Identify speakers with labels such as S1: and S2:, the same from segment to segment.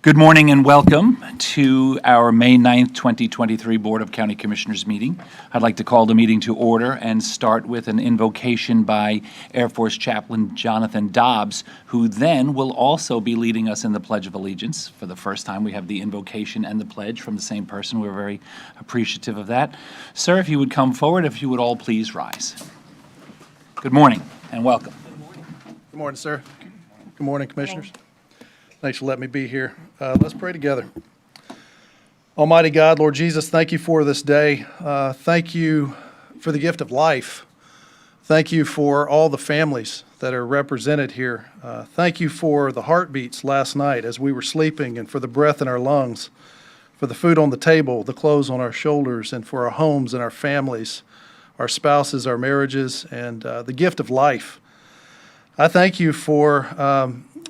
S1: Good morning and welcome to our May 9th, 2023 Board of County Commissioners meeting. I'd like to call the meeting to order and start with an invocation by Air Force Chaplain Jonathan Dobbs, who then will also be leading us in the Pledge of Allegiance. For the first time, we have the invocation and the pledge from the same person. We're very appreciative of that. Sir, if you would come forward, if you would all please rise. Good morning and welcome.
S2: Good morning, sir. Good morning, Commissioners. Thanks for letting me be here. Let's pray together. Almighty God, Lord Jesus, thank you for this day. Thank you for the gift of life. Thank you for all the families that are represented here. Thank you for the heartbeats last night as we were sleeping, and for the breath in our lungs, for the food on the table, the clothes on our shoulders, and for our homes and our families, our spouses, our marriages, and the gift of life. I thank you for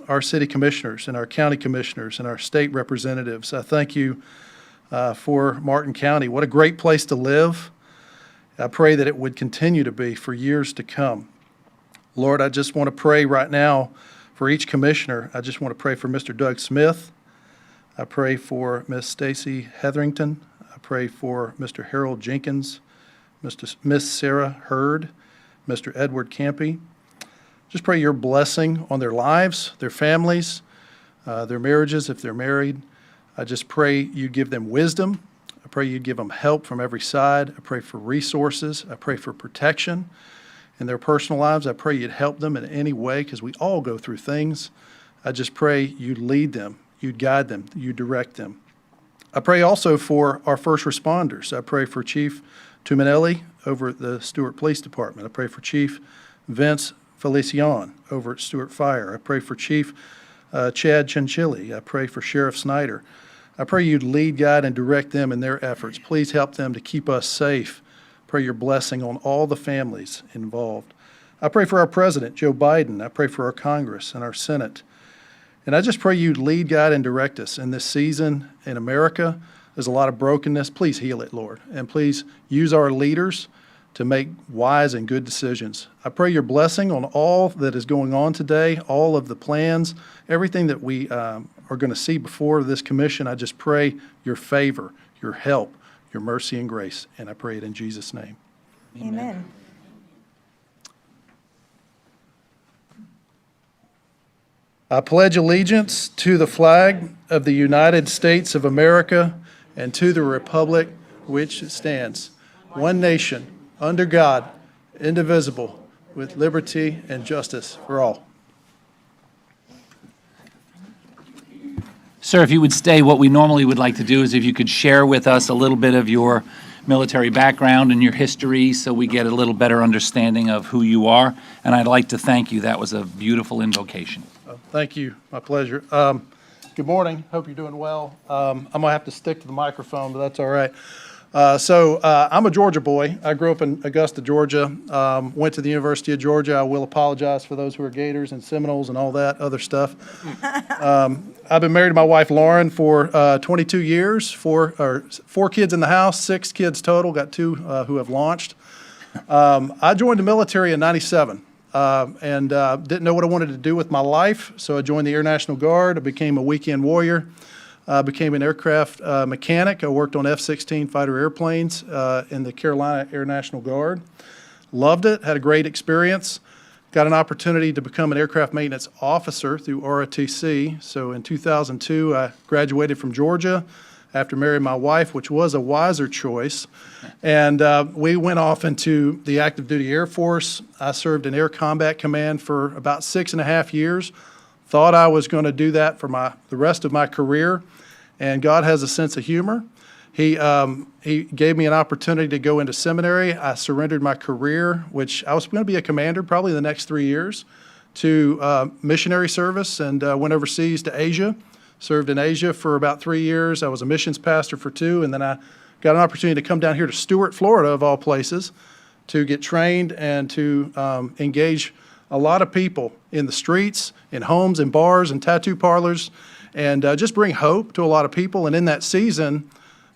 S2: our city commissioners and our county commissioners and our state representatives. I thank you for Martin County. What a great place to live. I pray that it would continue to be for years to come. Lord, I just want to pray right now for each commissioner. I just want to pray for Mr. Doug Smith. I pray for Miss Stacy Hetherington. I pray for Mr. Harold Jenkins, Miss Sarah Hurd, Mr. Edward Campy. Just pray your blessing on their lives, their families, their marriages if they're married. I just pray you give them wisdom. I pray you give them help from every side. I pray for resources. I pray for protection in their personal lives. I pray you'd help them in any way, because we all go through things. I just pray you'd lead them, you'd guide them, you'd direct them. I pray also for our first responders. I pray for Chief Tuminelli over at the Stewart Police Department. I pray for Chief Vince Felician over at Stewart Fire. I pray for Chief Chad Chinchilli. I pray for Sheriff Snyder. I pray you'd lead, guide, and direct them in their efforts. Please help them to keep us safe. Pray your blessing on all the families involved. I pray for our President, Joe Biden. I pray for our Congress and our Senate. And I just pray you'd lead, guide, and direct us in this season in America. There's a lot of brokenness. Please heal it, Lord. And please use our leaders to make wise and good decisions. I pray your blessing on all that is going on today, all of the plans, everything that we are going to see before this commission. I just pray your favor, your help, your mercy and grace, and I pray it in Jesus' name.
S3: Amen.
S2: I pledge allegiance to the flag of the United States of America and to the republic which it stands, one nation, under God, indivisible, with liberty and justice for all.
S1: Sir, if you would stay, what we normally would like to do is if you could share with us a little bit of your military background and your history so we get a little better understanding of who you are. And I'd like to thank you. That was a beautiful invocation.
S2: Thank you. My pleasure. Good morning. Hope you're doing well. I'm going to have to stick to the microphone, but that's all right. I'm a Georgia boy. I grew up in Augusta, Georgia. Went to the University of Georgia. I will apologize for those who are Gators and Seminoles and all that other stuff. I've been married to my wife, Lauren, for 22 years, four kids in the house, 6 kids total, got 2 who have launched. I joined the military in '97 and didn't know what I wanted to do with my life, so I joined the Air National Guard. I became a weekend warrior. Became an aircraft mechanic. I worked on F-16 fighter airplanes in the Carolina Air National Guard. Loved it, had a great experience. Got an opportunity to become an aircraft maintenance officer through ROTC. So in 2002, I graduated from Georgia after marrying my wife, which was a wiser choice. And we went off into the active duty Air Force. I served in Air Combat Command for about 6.5 years. Thought I was going to do that for the rest of my career, and God has a sense of humor. He gave me an opportunity to go into seminary. I surrendered my career, which I was going to be a commander probably the next 3 years, to missionary service, and went overseas to Asia. Served in Asia for about 3 years. I was a missions pastor for 2, and then I got an opportunity to come down here to Stewart, Florida, of all places, to get trained and to engage a lot of people in the streets, in homes, in bars, and tattoo parlors, and just bring hope to a lot of people. And in that season,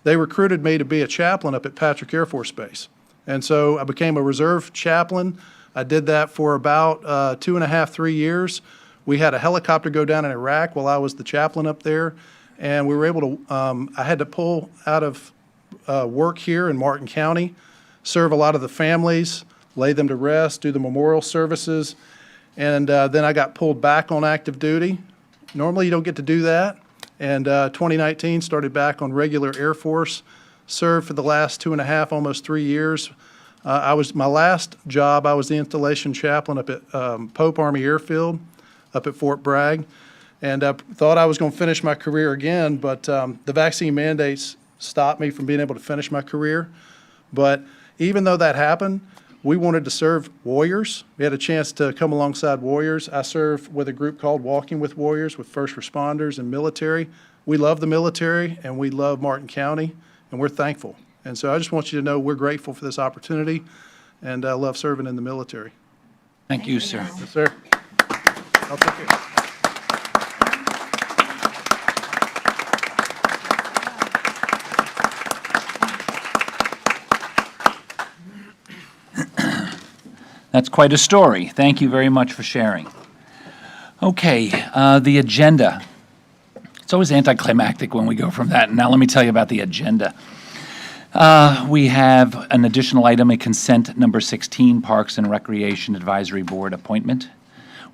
S2: they recruited me to be a chaplain up at Patrick Air Force Base. And so I became a reserve chaplain. I did that for about 2.5, 3 years. We had a helicopter go down in Iraq while I was the chaplain up there. and we were able to, I had to pull out of work here in Martin County, serve a lot of the families, lay them to rest, do the memorial services, and then I got pulled back on active duty. Normally, you don't get to do that. And 2019, started back on regular Air Force, served for the last 2.5, almost 3 years. My last job, I was the installation chaplain up at Pope Army Airfield, up at Fort Bragg, and thought I was going to finish my career again, but the vaccine mandates stopped me from being able to finish my career. But even though that happened, we wanted to serve warriors. We had a chance to come alongside warriors. I serve with a group called Walking with Warriors with first responders and military. We love the military and we love Martin County, and we're thankful. And so I just want you to know we're grateful for this opportunity, and I love serving in the military.
S1: Thank you, sir.
S2: Yes, sir. I'll take it.
S1: That's quite a story. Thank you very much for sharing. Okay, the agenda. It's always anticlimactic when we go from that. Now let me tell you about the agenda. We have an additional item, a consent number 16, Parks and Recreation Advisory Board appointment.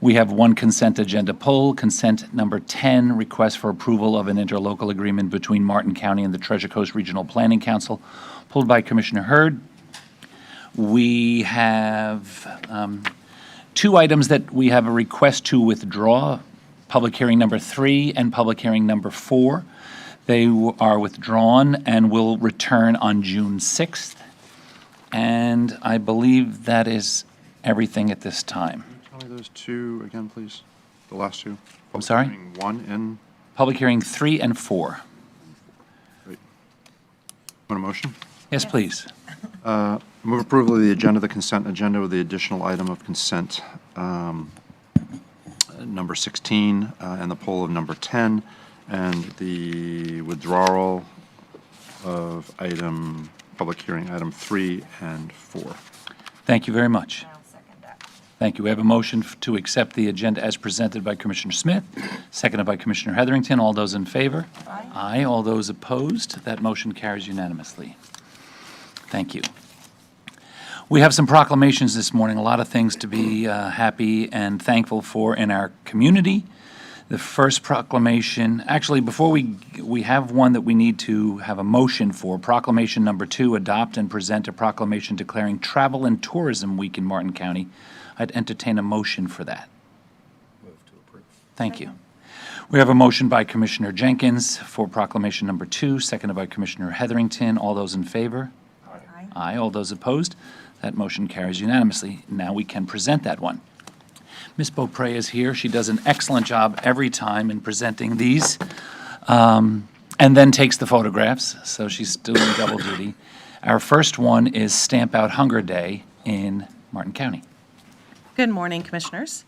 S1: We have one consent agenda pull, consent number 10, request for approval of an interlocal agreement between Martin County and the Treasure Coast Regional Planning Council, pulled by Commissioner Hurd. We have two items that we have a request to withdraw, public hearing number 3 and public hearing number 4. They are withdrawn and will return on June 6th. And I believe that is everything at this time.
S3: Tell me those two again, please. The last two.
S1: I'm sorry?
S3: Public hearing 1 and,
S1: Public hearing 3 and 4.
S3: wait. Want a motion?
S1: Yes, please.
S3: Move approval of the agenda, the consent agenda with the additional item of consent, number 16, and the poll of number 10, and the withdrawal of public hearing item 3 and 4.
S1: Thank you very much.
S4: I'll second that.
S1: Thank you. We have a motion to accept the agenda as presented by Commissioner Smith, seconded by Commissioner Heatherington. All those in favor?
S4: Aye.
S1: Aye. All those opposed? That motion carries unanimously. Thank you. We have some proclamations this morning, a lot of things to be happy and thankful for in our community. The first proclamation, actually, before we have one that we need to have a motion for, Proclamation number 2, adopt and present a proclamation declaring Travel and Tourism Week in Martin County. I'd entertain a motion for that.
S2: Move to approve.
S1: Thank you. We have a motion by Commissioner Jenkins for Proclamation number 2, seconded by Commissioner Heatherington. All those in favor?
S4: Aye.
S1: Aye. All those opposed? That motion carries unanimously. Now we can present that one. Ms. Beaupre is here. She does an excellent job every time in presenting these, and then takes the photographs, so she's doing double duty. Our first one is Stamp Out Hunger Day in Martin County.
S5: Good morning, Commissioners.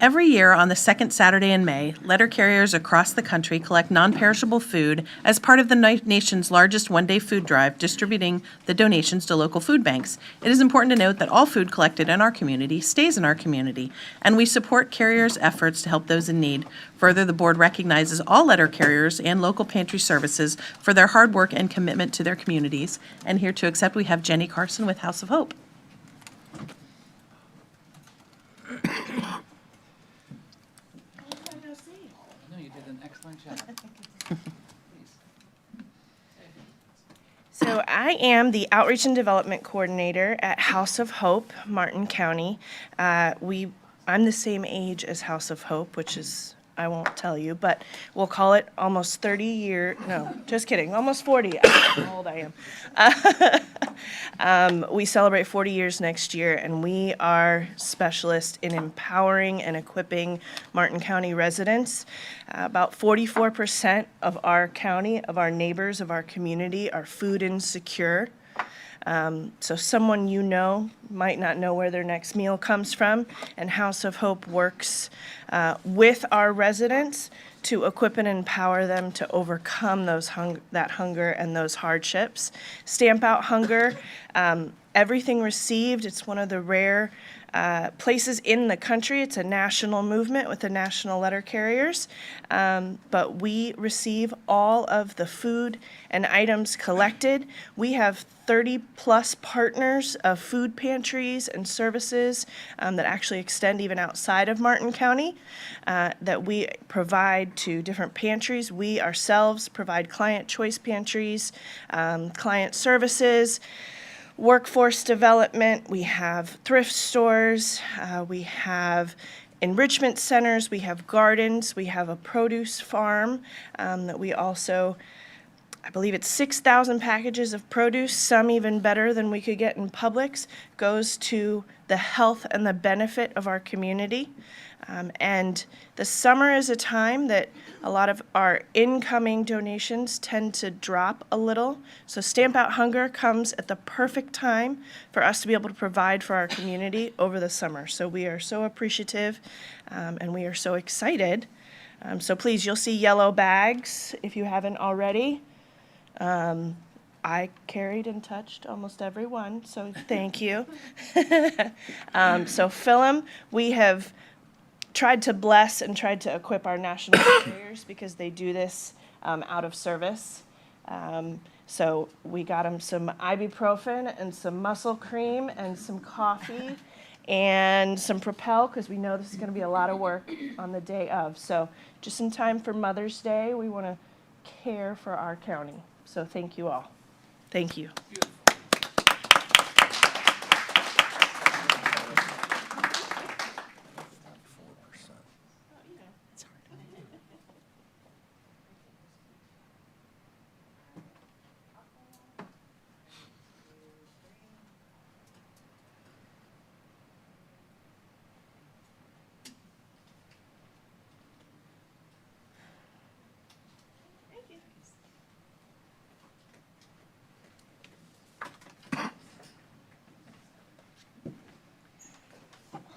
S5: Every year on the second Saturday in May, letter carriers across the country collect non-perishable food as part of the nation's largest one-day food drive, distributing the donations to local food banks. It is important to note that all food collected in our community stays in our community, and we support carriers' efforts to help those in need. Further, the board recognizes all letter carriers and local pantry services for their hard work and commitment to their communities. And here to accept, we have Jenny Carson with House of Hope.
S1: No, you did an excellent job.
S6: So I am the Outreach and Development Coordinator at House of Hope, Martin County. I'm the same age as House of Hope, which is, I won't tell you, but we'll call it almost 30 years, no, just kidding, almost 40. I don't know how old I am. We celebrate 40 years next year, and we are specialists in empowering and equipping Martin County residents. About 44% of our county, of our neighbors, of our community are food insecure. So someone you know might not know where their next meal comes from, and House of Hope works with our residents to equip and empower them to overcome that hunger and those hardships. Stamp Out Hunger everything received. It's one of the rare places in the country. It's a national movement with the national letter carriers. But we receive all of the food and items collected. We have 30-plus partners of food pantries and services that actually extend even outside of Martin County that we provide to different pantries. We ourselves provide client choice pantries, client services, workforce development. We have thrift stores. We have enrichment centers. We have gardens. We have a produce farm that we also, I believe it's 6,000 packages of produce, some even better than we could get in Publix, goes to the health and the benefit of our community. And the summer is a time that a lot of our incoming donations tend to drop a little. So Stamp Out Hunger comes at the perfect time for us to be able to provide for our community over the summer. So we are so appreciative and we are so excited. So please, you'll see yellow bags if you haven't already. I carried and touched almost every one, so thank you. So fill them. We have tried to bless and tried to equip our national carriers because they do this out of service. So we got them some ibuprofen and some muscle cream and some coffee and some Propel because we know this is going to be a lot of work on the day of. So just in time for Mother's Day, we want to care for our county. So thank you all. Thank you.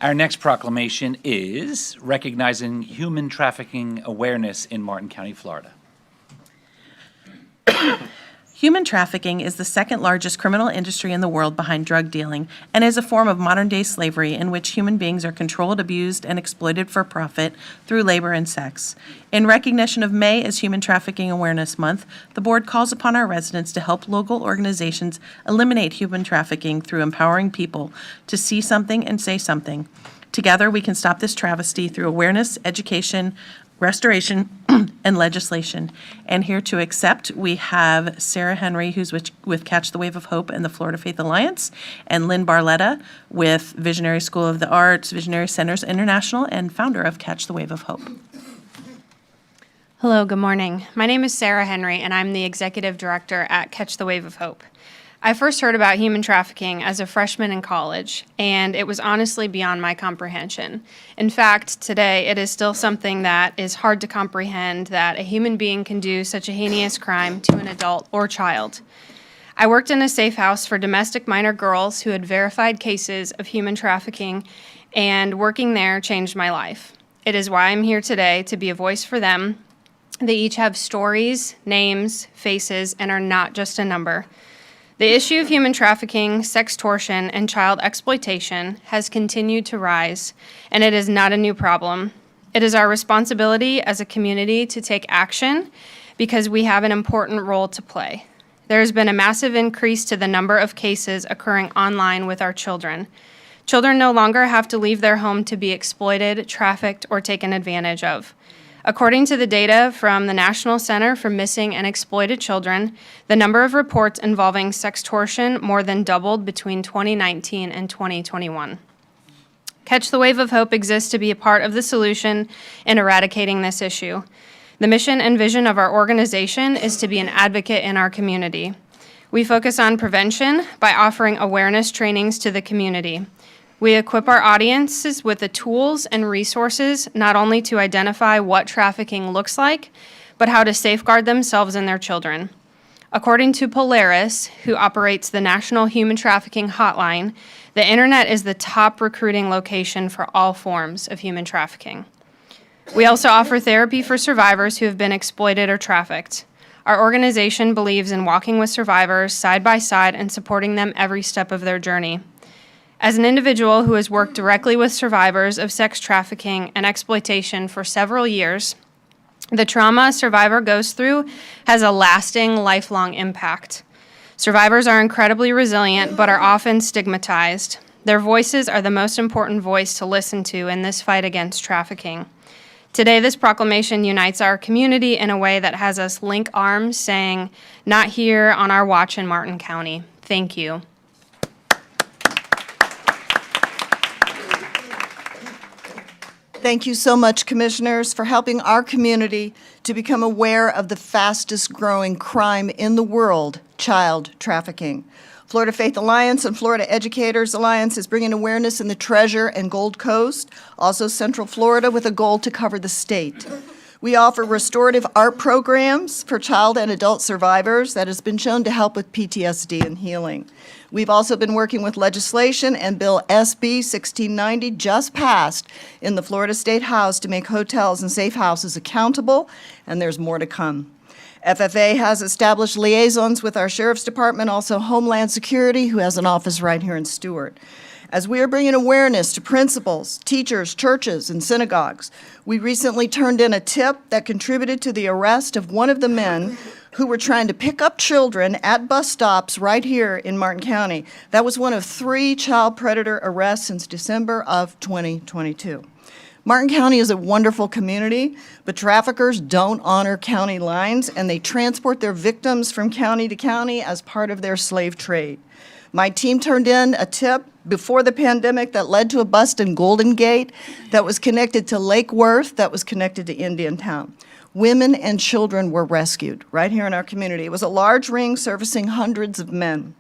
S1: Our next proclamation is recognizing human trafficking awareness in Martin County, Florida.
S5: Human trafficking is the second largest criminal industry in the world behind drug dealing and is a form of modern-day slavery in which human beings are controlled, abused, and exploited for profit through labor and sex. In recognition of May as Human Trafficking Awareness Month, the board calls upon our residents to help local organizations eliminate human trafficking through empowering people to see something and say something. Together, we can stop this travesty through awareness, education, restoration, and legislation. And here to accept, we have Sarah Henry, who's with Catch the Wave of Hope and the Florida Faith Alliance, and Lynn Barletta with Visionary School of the Arts, Visionary Centers International, and founder of Catch the Wave of Hope.
S4: Hello, good morning. My name is Sarah Henry, and I'm the executive director at Catch the Wave of Hope. I first heard about human trafficking as a freshman in college, and it was honestly beyond my comprehension. In fact, today it is still something that is hard to comprehend that a human being can do such a heinous crime to an adult or child. I worked in a safe house for domestic minor girls who had verified cases of human trafficking, and working there changed my life. It is why I'm here today to be a voice for them. They each have stories, names, faces, and are not just a number. The issue of human trafficking, sextortion, and child exploitation has continued to rise, and it is not a new problem. It is our responsibility as a community to take action because we have an important role to play. There has been a massive increase to the number of cases occurring online with our children. Children no longer have to leave their home to be exploited, trafficked, or taken advantage of. According to the data from the National Center for Missing and Exploited Children, the number of reports involving sextortion more than doubled between 2019 and 2021. Catch the Wave of Hope exists to be a part of the solution in eradicating this issue. The mission and vision of our organization is to be an advocate in our community. We focus on prevention by offering awareness trainings to the community. We equip our audiences with the tools and resources not only to identify what trafficking looks like, but how to safeguard themselves and their children. According to Polaris, who operates the National Human Trafficking Hotline, the internet is the top recruiting location for all forms of human trafficking. We also offer therapy for survivors who have been exploited or trafficked. Our organization believes in walking with survivors side by side and supporting them every step of their journey. As an individual who has worked directly with survivors of sex trafficking and exploitation for several years, the trauma a survivor goes through has a lasting, lifelong impact. Survivors are incredibly resilient but are often stigmatized. Their voices are the most important voice to listen to in this fight against trafficking. Today, this proclamation unites our community in a way that has us link arms, saying, "Not here on our watch in Martin County." Thank you.
S7: Thank you so much, Commissioners, for helping our community to become aware of the fastest growing crime in the world, child trafficking. Florida Faith Alliance and Florida Educators Alliance is bringing awareness in the Treasure and Gold Coast, also Central Florida, with a goal to cover the state. We offer restorative art programs for child and adult survivors that has been shown to help with PTSD and healing. We've also been working with legislation, and Bill SB 1690 just passed in the Florida State House to make hotels and safe houses accountable, and there's more to come. FFA has established liaisons with our Sheriff's Department, also Homeland Security, who has an office right here in Stewart. As we are bringing awareness to principals, teachers, churches, and synagogues, we recently turned in a tip that contributed to the arrest of one of the men who were trying to pick up children at bus stops right here in Martin County. That was one of 3 child predator arrests since December of 2022. Martin County is a wonderful community, but traffickers don't honor county lines, and they transport their victims from county to county as part of their slave trade. My team turned in a tip before the pandemic that led to a bust in Golden Gate that was connected to Lake Worth, that was connected to Indiantown. Women and children were rescued right here in our community. It was a large ring servicing hundreds of men.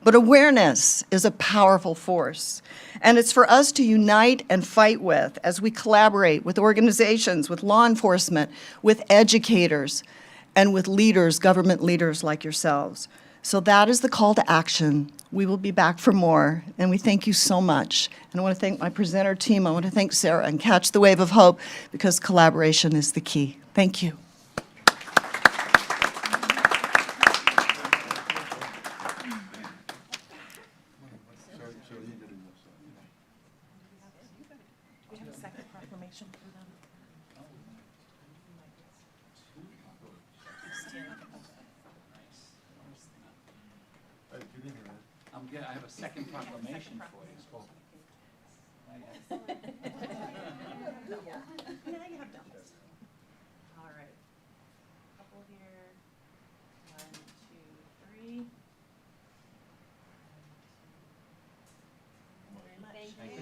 S7: But awareness is a powerful force, and it's for us to unite and fight with as we collaborate with organizations, with law enforcement, with educators, and with leaders, government leaders like yourselves. So that is the call to action. We will be back for more, and we thank you so much. And I want to thank my presenter team. I want to thank Sarah and Catch the Wave of Hope, because collaboration is the key. Thank you.
S1: I have a second proclamation for you.
S5: Now you have doubles. All right. Couple here. 1, 2, 3. Thank you. Thank you.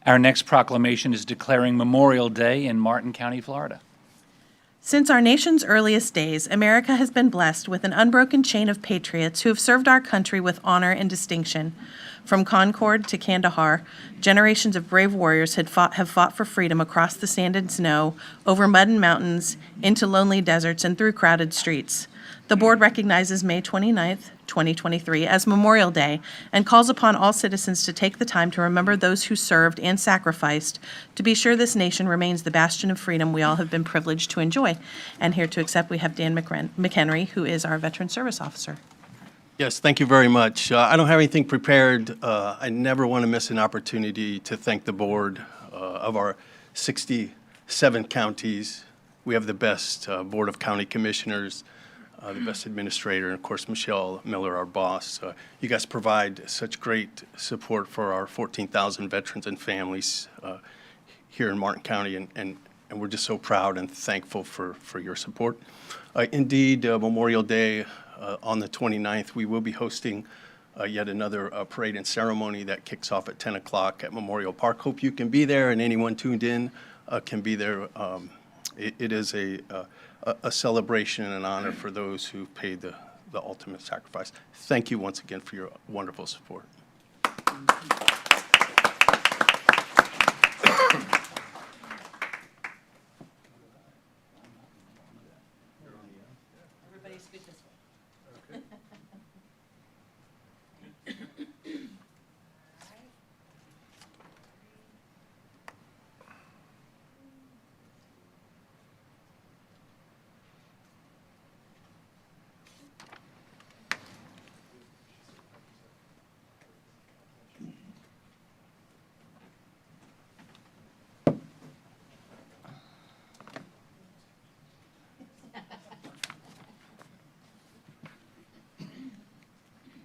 S1: Our next proclamation is declaring Memorial Day in Martin County, Florida.
S5: Since our nation's earliest days, America has been blessed with an unbroken chain of patriots who have served our country with honor and distinction. From Concord to Kandahar, generations of brave warriors have fought for freedom across the sand and snow, over mud and mountains, into lonely deserts, and through crowded streets. The board recognizes May 29th, 2023 as Memorial Day and calls upon all citizens to take the time to remember those who served and sacrificed to be sure this nation remains the bastion of freedom we all have been privileged to enjoy. And here to accept, we have Dan McHenry, who is our Veteran Service Officer.
S8: Yes, thank you very much. I don't have anything prepared. I never want to miss an opportunity to thank the board of our 67 counties. We have the best Board of County Commissioners, the best administrator, and of course, Michelle Miller, our boss. You guys provide such great support for our 14,000 veterans and families here in Martin County, and we're just so proud and thankful for your support. Indeed, Memorial Day on the 29th, we will be hosting yet another parade and ceremony that kicks off at 10 o'clock at Memorial Park. Hope you can be there, and anyone tuned in can be there. It is a celebration and an honor for those who paid the ultimate sacrifice. Thank you once again for your wonderful support.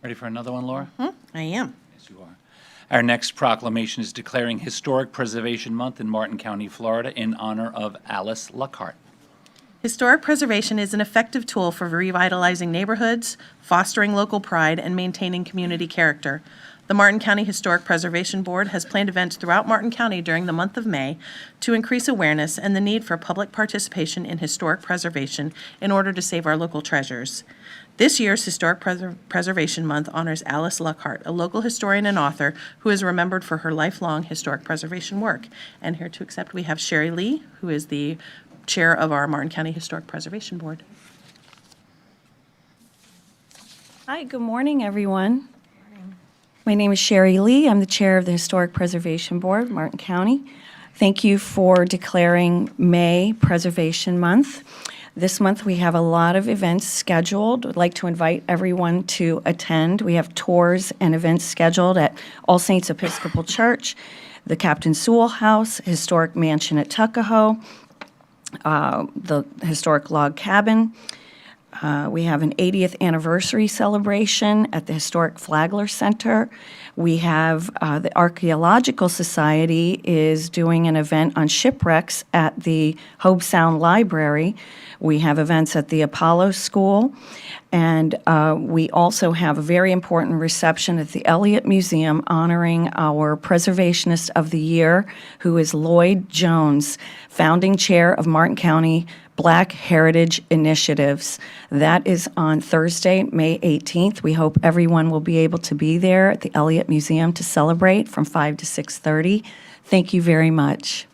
S1: Ready for another one, Laura?
S5: I am.
S1: Yes, you are. Our next proclamation is declaring Historic Preservation Month in Martin County, Florida, in honor of Alice Luckhart.
S5: Historic preservation is an effective tool for revitalizing neighborhoods, fostering local pride, and maintaining community character. The Martin County Historic Preservation Board has planned events throughout Martin County during the month of May to increase awareness and the need for public participation in historic preservation in order to save our local treasures. This year's Historic Preservation Month honors Alice Luckhart, a local historian and author who is remembered for her lifelong historic preservation work. And here to accept, we have Sherry Lee, who is the chair of our Martin County Historic Preservation Board.
S9: Hi, good morning, everyone. My name is Sherry Lee. I'm the chair of the Historic Preservation Board, Martin County. Thank you for declaring May Preservation Month. This month, we have a lot of events scheduled. I'd like to invite everyone to attend. We have tours and events scheduled at All Saints Episcopal Church, the Captain Sewell House, Historic Mansion at Tuckahoe, the Historic Log Cabin. We have an 80th anniversary celebration at the Historic Flagler Center. We have the Archaeological Society is doing an event on shipwrecks at the Hobe Sound Library. We have events at the Apollo School. And we also have a very important reception at the Elliott Museum honoring our Preservationist of the Year, who is Lloyd Jones, founding chair of Martin County Black Heritage Initiatives. That is on Thursday, May 18th. We hope everyone will be able to be there at the Elliott Museum to celebrate from 5 to 6:30. Thank you very much.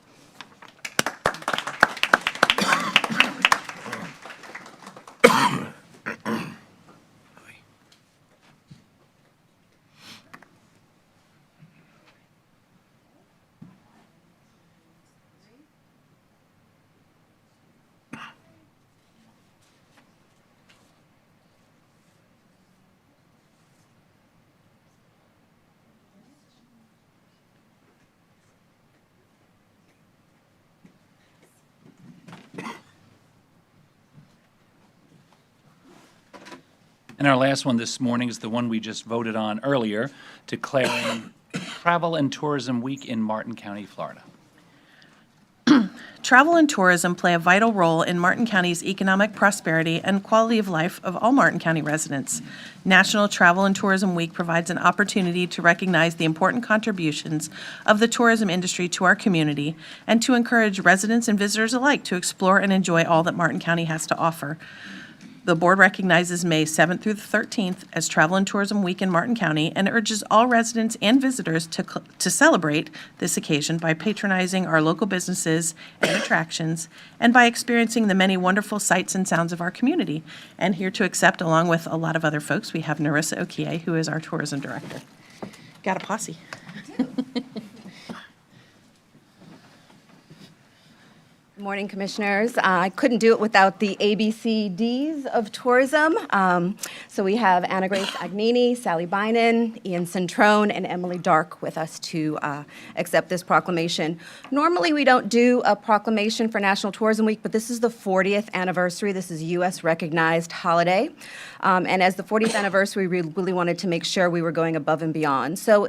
S1: And our last one this morning is the one we just voted on earlier, declaring Travel and Tourism Week in Martin County, Florida.
S5: Travel and tourism play a vital role in Martin County's economic prosperity and quality of life of all Martin County residents. National Travel and Tourism Week provides an opportunity to recognize the important contributions of the tourism industry to our community and to encourage residents and visitors alike to explore and enjoy all that Martin County has to offer. The board recognizes May 7th through the 13th as Travel and Tourism Week in Martin County and urges all residents and visitors to celebrate this occasion by patronizing our local businesses and attractions and by experiencing the many wonderful sights and sounds of our community. And here to accept, along with a lot of other folks, we have Narissa Okie, who is our tourism director. Got a posse.
S10: Good morning, Commissioners. I couldn't do it without the ABCDs of tourism. So we have Anna Grace Agnini, Sally Bynan, Ian Centrone, and Emily Dark with us to accept this proclamation. Normally, we don't do a proclamation for National Tourism Week, but this is the 40th anniversary. This is a U.S. recognized holiday. And as the 40th anniversary, we really wanted to make sure we were going above and beyond. So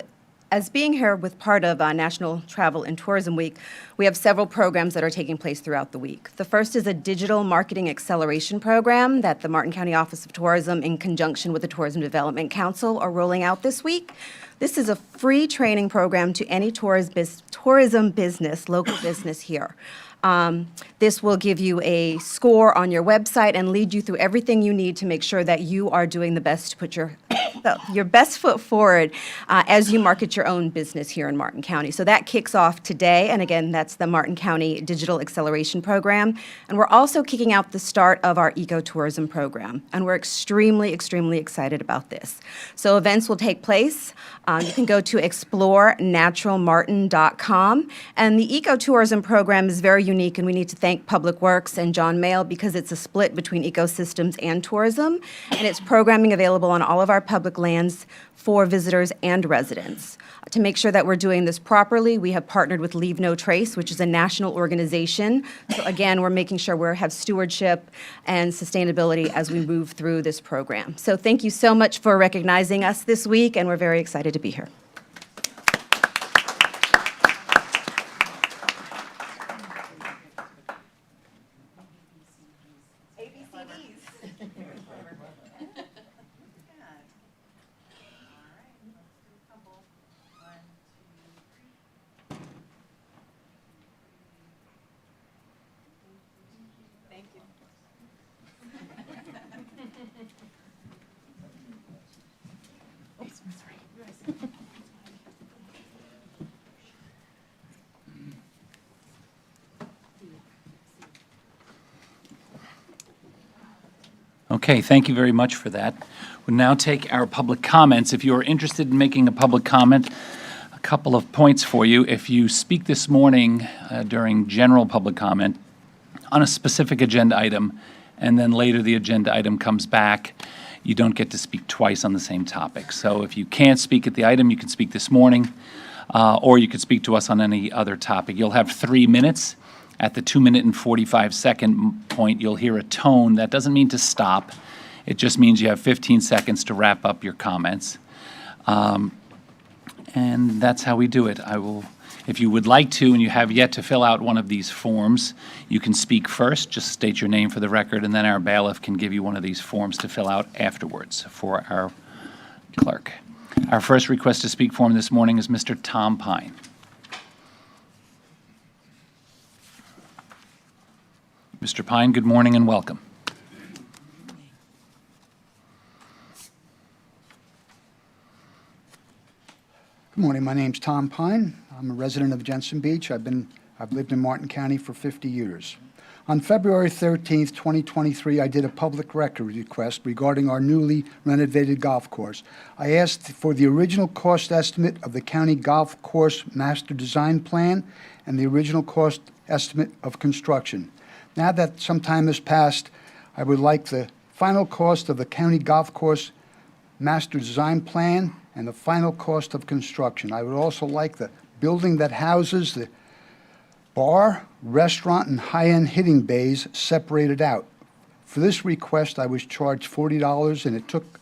S10: as being here with part of National Travel and Tourism Week, we have several programs that are taking place throughout the week. The first is a digital marketing acceleration program that the Martin County Office of Tourism, in conjunction with the Tourism Development Council, are rolling out this week. This is a free training program to any tourism business, local business here. This will give you a score on your website and lead you through everything you need to make sure that you are doing the best to put your best foot forward as you market your own business here in Martin County. So that kicks off today, and again, that's the Martin County Digital Acceleration Program. And we're also kicking out the start of our ecotourism program, and we're extremely, extremely excited about this. So events will take place. You can go to explorenaturalmartin.com, and the ecotourism program is very unique, and we need to thank Public Works and John Mayle because it's a split between ecosystems and tourism, and it's programming available on all of our public public lands for visitors and residents. To make sure that we're doing this properly, we have partnered with Leave No Trace, which is a national organization. So again, we're making sure we have stewardship and sustainability as we move through this program. So thank you so much for recognizing us this week, and we're very excited to be here.
S1: Okay, thank you very much for that. We'll now take our public comments. If you are interested in making a public comment, a couple of points for you. If you speak this morning during general public comment on a specific agenda item, and then later the agenda item comes back, you don't get to speak twice on the same topic. So if you can't speak at the item, you can speak this morning, or you could speak to us on any other topic. You'll have 3 minutes. At the 2-minute and 45-second point, you'll hear a tone. That doesn't mean to stop. It just means you have 15 seconds to wrap up your comments. And that's how we do it. If you would like to and you have yet to fill out one of these forms, you can speak first. Just state your name for the record, and then our bailiff can give you one of these forms to fill out afterwards for our clerk. Our first request to speak form this morning is Mr. Tom Pine. Mr. Pine, good morning and welcome.
S11: Good morning. My name's Tom Pine. I'm a resident of Jensen Beach. I've lived in Martin County for 50 years. On February 13th, 2023, I did a public record request regarding our newly renovated golf course. I asked for the original cost estimate of the county golf course master design plan and the original cost estimate of construction. Now that some time has passed, I would like the final cost of the county golf course master design plan and the final cost of construction. I would also like the building that houses the bar, restaurant, and high-end hitting bays separated out. For this request, I was charged $40, and it took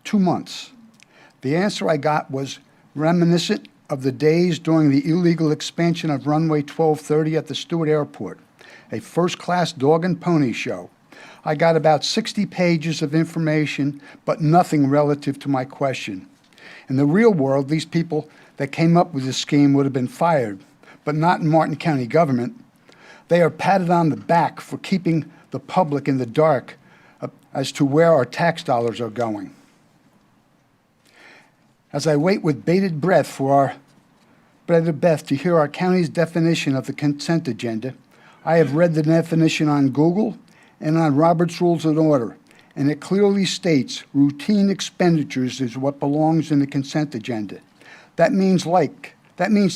S11: 2 months. The answer I got was reminiscent of the days during the illegal expansion of runway 1230 at the Stewart Airport, a first-class dog and pony show. I got about 60 pages of information, but nothing relative to my question. In the real world, these people that came up with this scheme would have been fired, but not in Martin County government. They are patted on the back for keeping the public in the dark as to where our tax dollars are going. As I wait with bated breath to hear our county's definition of the consent agenda, I have read the definition on Google and on Robert's Rules of Order, and it clearly states routine expenditures is what belongs in the consent agenda. That means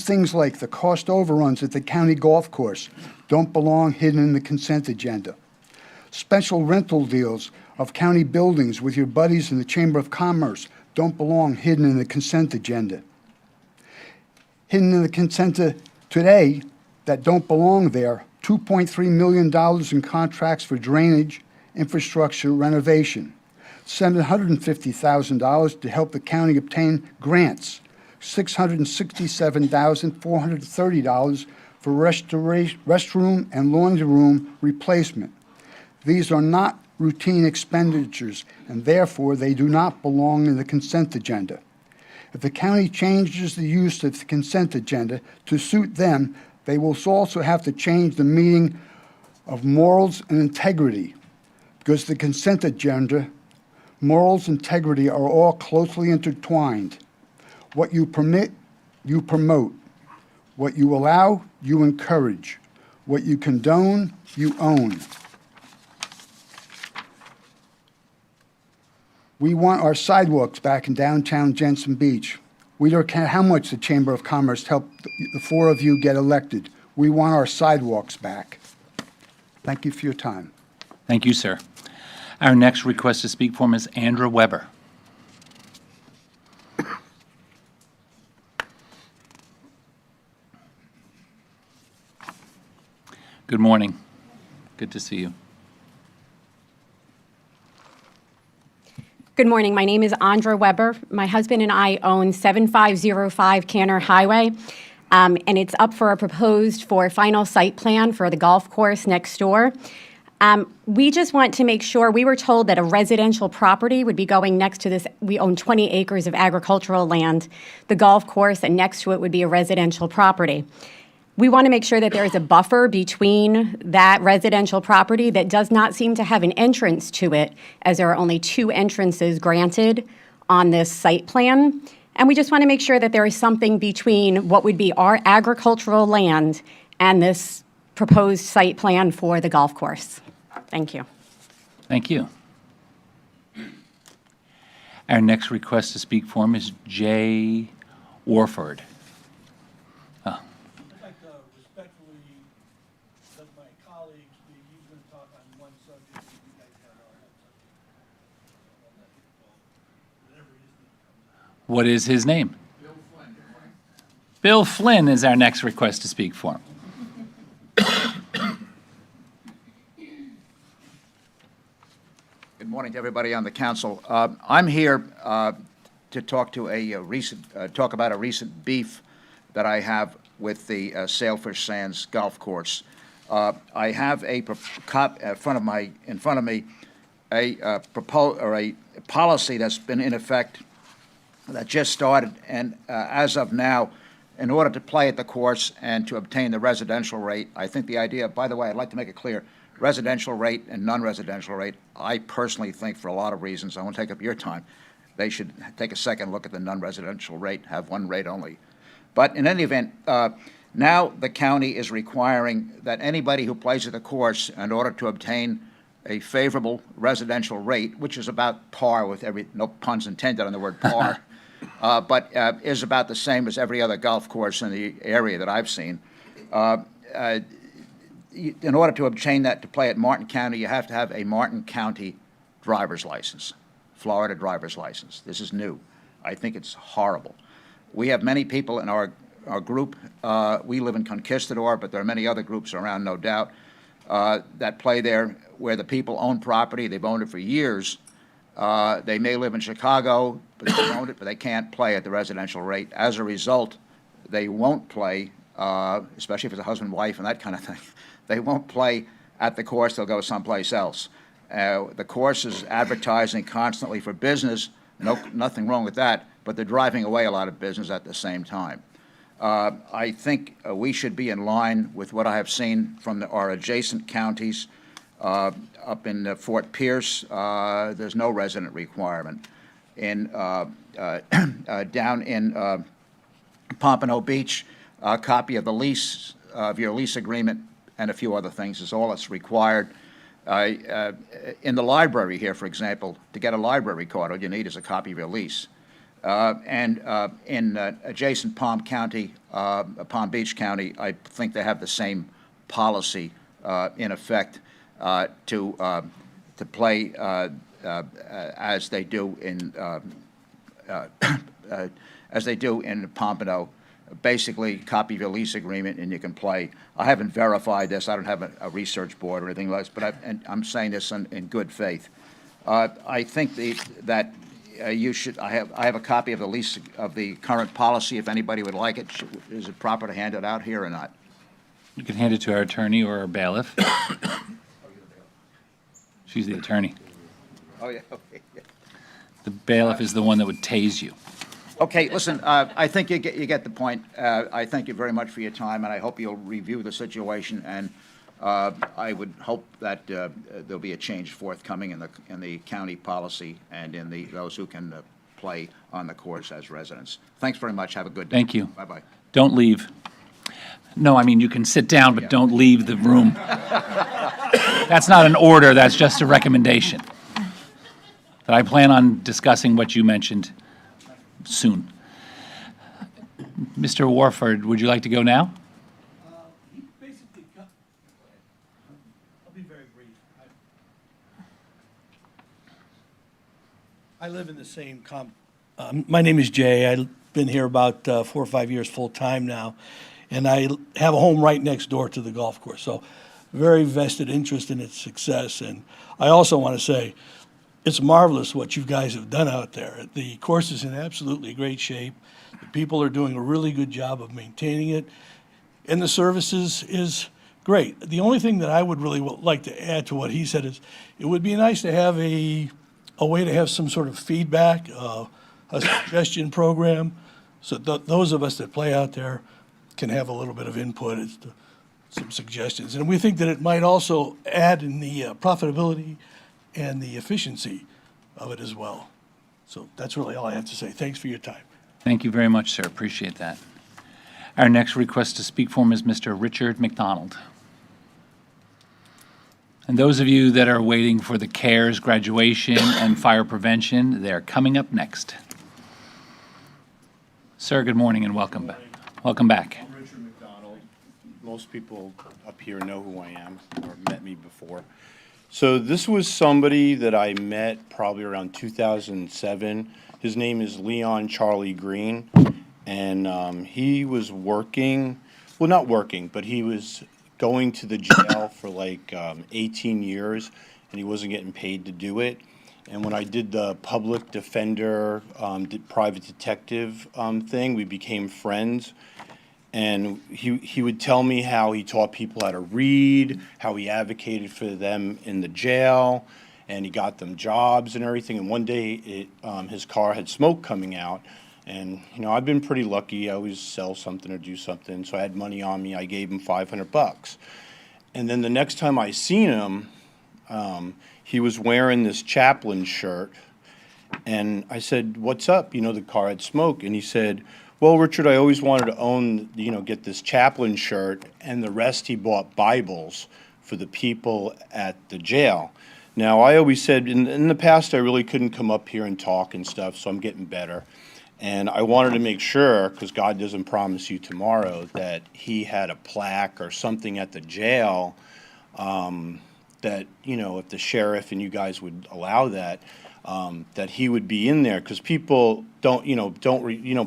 S11: things like the cost overruns at the county golf course don't belong hidden in the consent agenda. Special rental deals of county buildings with your buddies in the Chamber of Commerce don't belong hidden in the consent agenda. Hidden in the consent today that don't belong there, $2.3 million in contracts for drainage infrastructure renovation, $750,000 to help the county obtain grants, $667,430 for restroom and laundry room replacement. These are not routine expenditures, and therefore they do not belong in the consent agenda. If the county changes the use of the consent agenda to suit them, they will also have to change the meaning of morals and integrity, because the consent agenda, morals, and integrity are all closely intertwined. What you permit, you promote. What you allow, you encourage. What you condone, you own. We want our sidewalks back in downtown Jensen Beach. We don't care how much the Chamber of Commerce helped the four of you get elected. We want our sidewalks back. Thank you for your time.
S1: Thank you, sir. Our next request to speak for is Andrew Weber. Good morning. Good to see you.
S12: Good morning. My name is Andra Weber. My husband and I own 7505 Canner Highway, and it's up for a proposed for final site plan for the golf course next door. We just want to make sure, we were told that a residential property would be going next to this. We own 20 acres of agricultural land, the golf course, and next to it would be a residential property. We want to make sure that there is a buffer between that residential property that does not seem to have an entrance to it, as there are only 2 entrances granted on this site plan. And we just want to make sure that there is something between what would be our agricultural land and this proposed site plan for the golf course. Thank you.
S1: Thank you. Our next request to speak form is Jay Warford.
S13: I'd like to respectfully let my colleagues be, he's going to talk on one subject, and you guys have our own subject. I'll let him go, whatever his name comes out.
S1: What is his name? Bill Flynn is our next request to speak form.
S14: Good morning to everybody on the council. I'm here to talk about a recent beef that I have with the Sailfish Sands Golf Course. I have in front of me a policy that's been in effect that just started, and as of now, in order to play at the course and to obtain the residential rate, I think the idea. By the way, I'd like to make it clear. Residential rate and non-residential rate, I personally think, for a lot of reasons, I won't take up your time, they should take a second look at the non-residential rate, have one rate only. But in any event, now the county is requiring that anybody who plays at the course, in order to obtain a favorable residential rate, which is about par with no puns intended on the word par, but is about the same as every other golf course in the area that I've seen, in order to obtain that to play at Martin County, you have to have a Martin County driver's license, Florida driver's license. This is new. I think it's horrible. We have many people in our group. We live in Conquistador, but there are many other groups around, no doubt, that play there where the people own property. They've owned it for years. They may live in Chicago, but they own it, but they can't play at the residential rate. As a result, they won't play, especially if it's a husband, wife, and that kind of thing. They won't play at the course. They'll go someplace else. The course is advertising constantly for business. Nothing wrong with that, but they're driving away a lot of business at the same time. I think we should be in line with what I have seen from our adjacent counties. Up in Fort Pierce, there's no resident requirement. Down in Pompano Beach, a copy of the lease, of your lease agreement, and a few other things is all that's required. In the library here, for example, to get a library card, all you need is a copy of your lease. In adjacent Palm Beach County, I think they have the same policy in effect to play as they do in Pompano. Basically, copy of your lease agreement and you can play. I haven't verified this. I don't have a research board or anything like this, but I'm saying this in good faith. I think that you should. I have a copy of the lease of the current policy. If anybody would like it, is it proper to hand it out here or not?
S1: You can hand it to our attorney or our bailiff. She's the attorney.
S14: Oh, yeah. Okay.
S1: The bailiff is the one that would tase you.
S14: Okay, listen, I think you get the point. I thank you very much for your time, and I hope you'll review the situation, and I would hope that there'll be a change forthcoming in the county policy and in those who can play on the course as residents. Thanks very much. Have a good day.
S1: Thank you.
S14: Bye-bye.
S1: Don't leave. No, I mean, you can sit down, but don't leave the room. That's not an order, that's just a recommendation. But I plan on discussing what you mentioned soon. Mr. Warford, would you like to go now?
S13: Basically, I'll be very brief. I live in the same my name is Jay. I've been here about 4 or 5 years full-time now, and I have a home right next door to the golf course. So very vested interest in its success. And I also want to say, it's marvelous what you guys have done out there. The course is in absolutely great shape. The people are doing a really good job of maintaining it, and the services is great. The only thing that I would really like to add to what he said is, it would be nice to have a way to have some sort of feedback, a suggestion program, so those of us that play out there can have a little bit of input as to some suggestions. And we think that it might also add in the profitability and the efficiency of it as well. So that's really all I have to say. Thanks for your time.
S1: Thank you very much, sir. Appreciate that. Our next request to speak form is Mr. Richard McDonald. And those of you that are waiting for the CARES graduation and fire prevention, they're coming up next. Sir, good morning and welcome back. Welcome back.
S15: I'm Richard McDonald. Most people up here know who I am or met me before. So this was somebody that I met probably around 2007. His name is Leon Charlie Green, and he was working, well, not working, but he was going to the jail for like 18 years, and he wasn't getting paid to do it. And when I did the public defender, private detective thing, we became friends. And he would tell me how he taught people how to read, how he advocated for them in the jail, and he got them jobs and everything. And one day, his car had smoke coming out. And, you know, I've been pretty lucky. I always sell something or do something. So I had money on me. I gave him $500. And then the next time I seen him, he was wearing this chaplain shirt. And I said, "What's up?" You know, the car had smoke. And he said, "Well, Richard, I always wanted to own, you know, get this chaplain shirt." And the rest he bought Bibles for the people at the jail. Now, I always said, in the past, I really couldn't come up here and talk and stuff, so I'm getting better. And I wanted to make sure, because God doesn't promise you tomorrow, that he had a plaque or something at the jail that, you know, if the sheriff and you guys would allow that, that he would be in there. Because people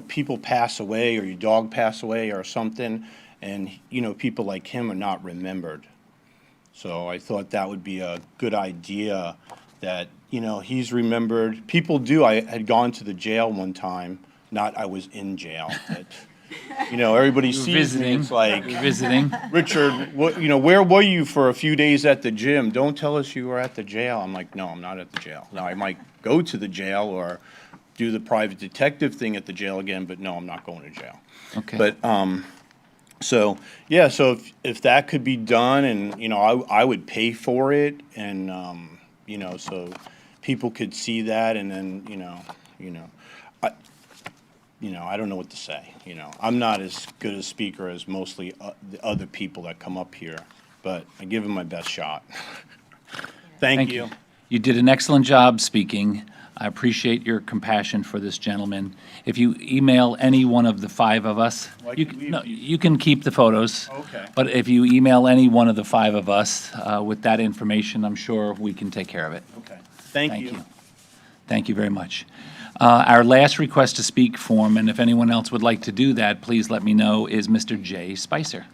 S15: people pass away or your dog pass away or something, and, you know, people like him are not remembered. So I thought that would be a good idea that, you know, he's remembered. People do. I had gone to the jail one time. Not I was in jail. But, you know, everybody sees me. It's like,
S1: Visiting.
S15: "Richard, what, you know, where were you for a few days at the gym? Don't tell us you were at the jail." I'm like, "No, I'm not at the jail." Now, I might go to the jail or do the private detective thing at the jail again, but no, I'm not going to jail.
S1: Okay.
S15: But, so, yeah, so if that could be done, and, you know, I would pay for it, and, you know, so people could see that, and then, I don't know what to say, you know. I'm not as good a speaker as mostly the other people that come up here, but I give them my best shot. Thank you.
S1: You did an excellent job speaking. I appreciate your compassion for this gentleman. If you email any one of the five of us, you can keep the photos.
S15: Okay.
S1: But if you email any one of the five of us with that information, I'm sure we can take care of it.
S15: Okay. Thank you.
S1: Thank you very much. Our last request to speak form, and if anyone else would like to do that, please let me know, is Mr. Jay Spicer.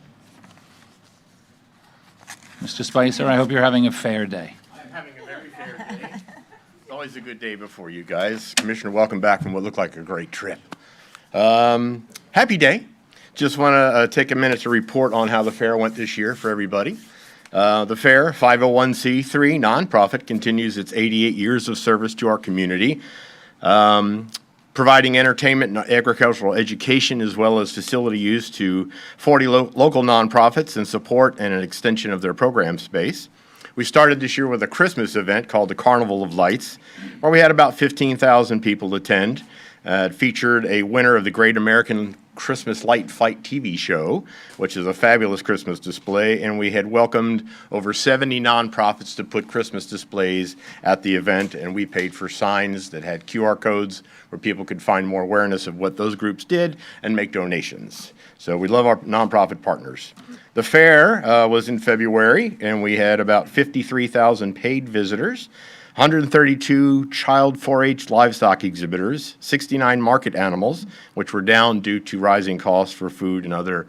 S1: Mr. Spicer, I hope you're having a fair day.
S16: I'm having a very fair day. It's always a good day before you guys. Commissioner, welcome back from what looked like a great trip. Happy day. Just want to take a minute to report on how the fair went this year for everybody. The fair, 501c3 nonprofit, continues its 88 years of service to our community, providing entertainment and agricultural education as well as facility use to 40 local nonprofits in support and an extension of their program space. We started this year with a Christmas event called the Carnival of Lights, where we had about 15,000 people attend. It featured a winner of the Great American Christmas Light Fight TV show, which is a fabulous Christmas display, and we had welcomed over 70 nonprofits to put Christmas displays at the event, and we paid for signs that had QR codes where people could find more awareness of what those groups did and make donations. So we love our nonprofit partners. The fair was in February, and we had about 53,000 paid visitors, 132 child 4-H livestock exhibitors, 69 market animals, which were down due to rising costs for food and other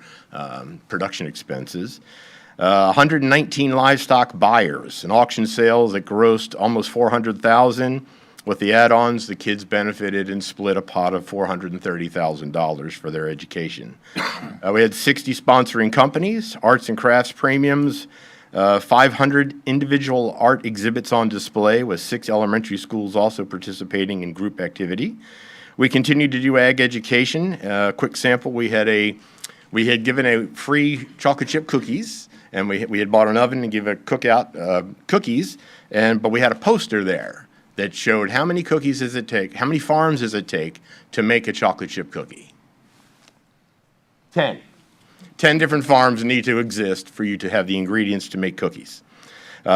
S16: production expenses. 119 livestock buyers, and auction sales that grossed almost $400,000. With the add-ons, the kids benefited and split a pot of $430,000 for their education. We had 60 sponsoring companies, arts and crafts premiums, 500 individual art exhibits on display, with 6 elementary schools also participating in group activity. We continued to do ag education. Quick sample: we had given a free chocolate chip cookies, and we had bought an oven and give a cookout cookies, but we had a poster there that showed how many cookies does it take, how many farms does it take to make a chocolate chip cookie. 10. 10 different farms need to exist for you to have the ingredients to make cookies. We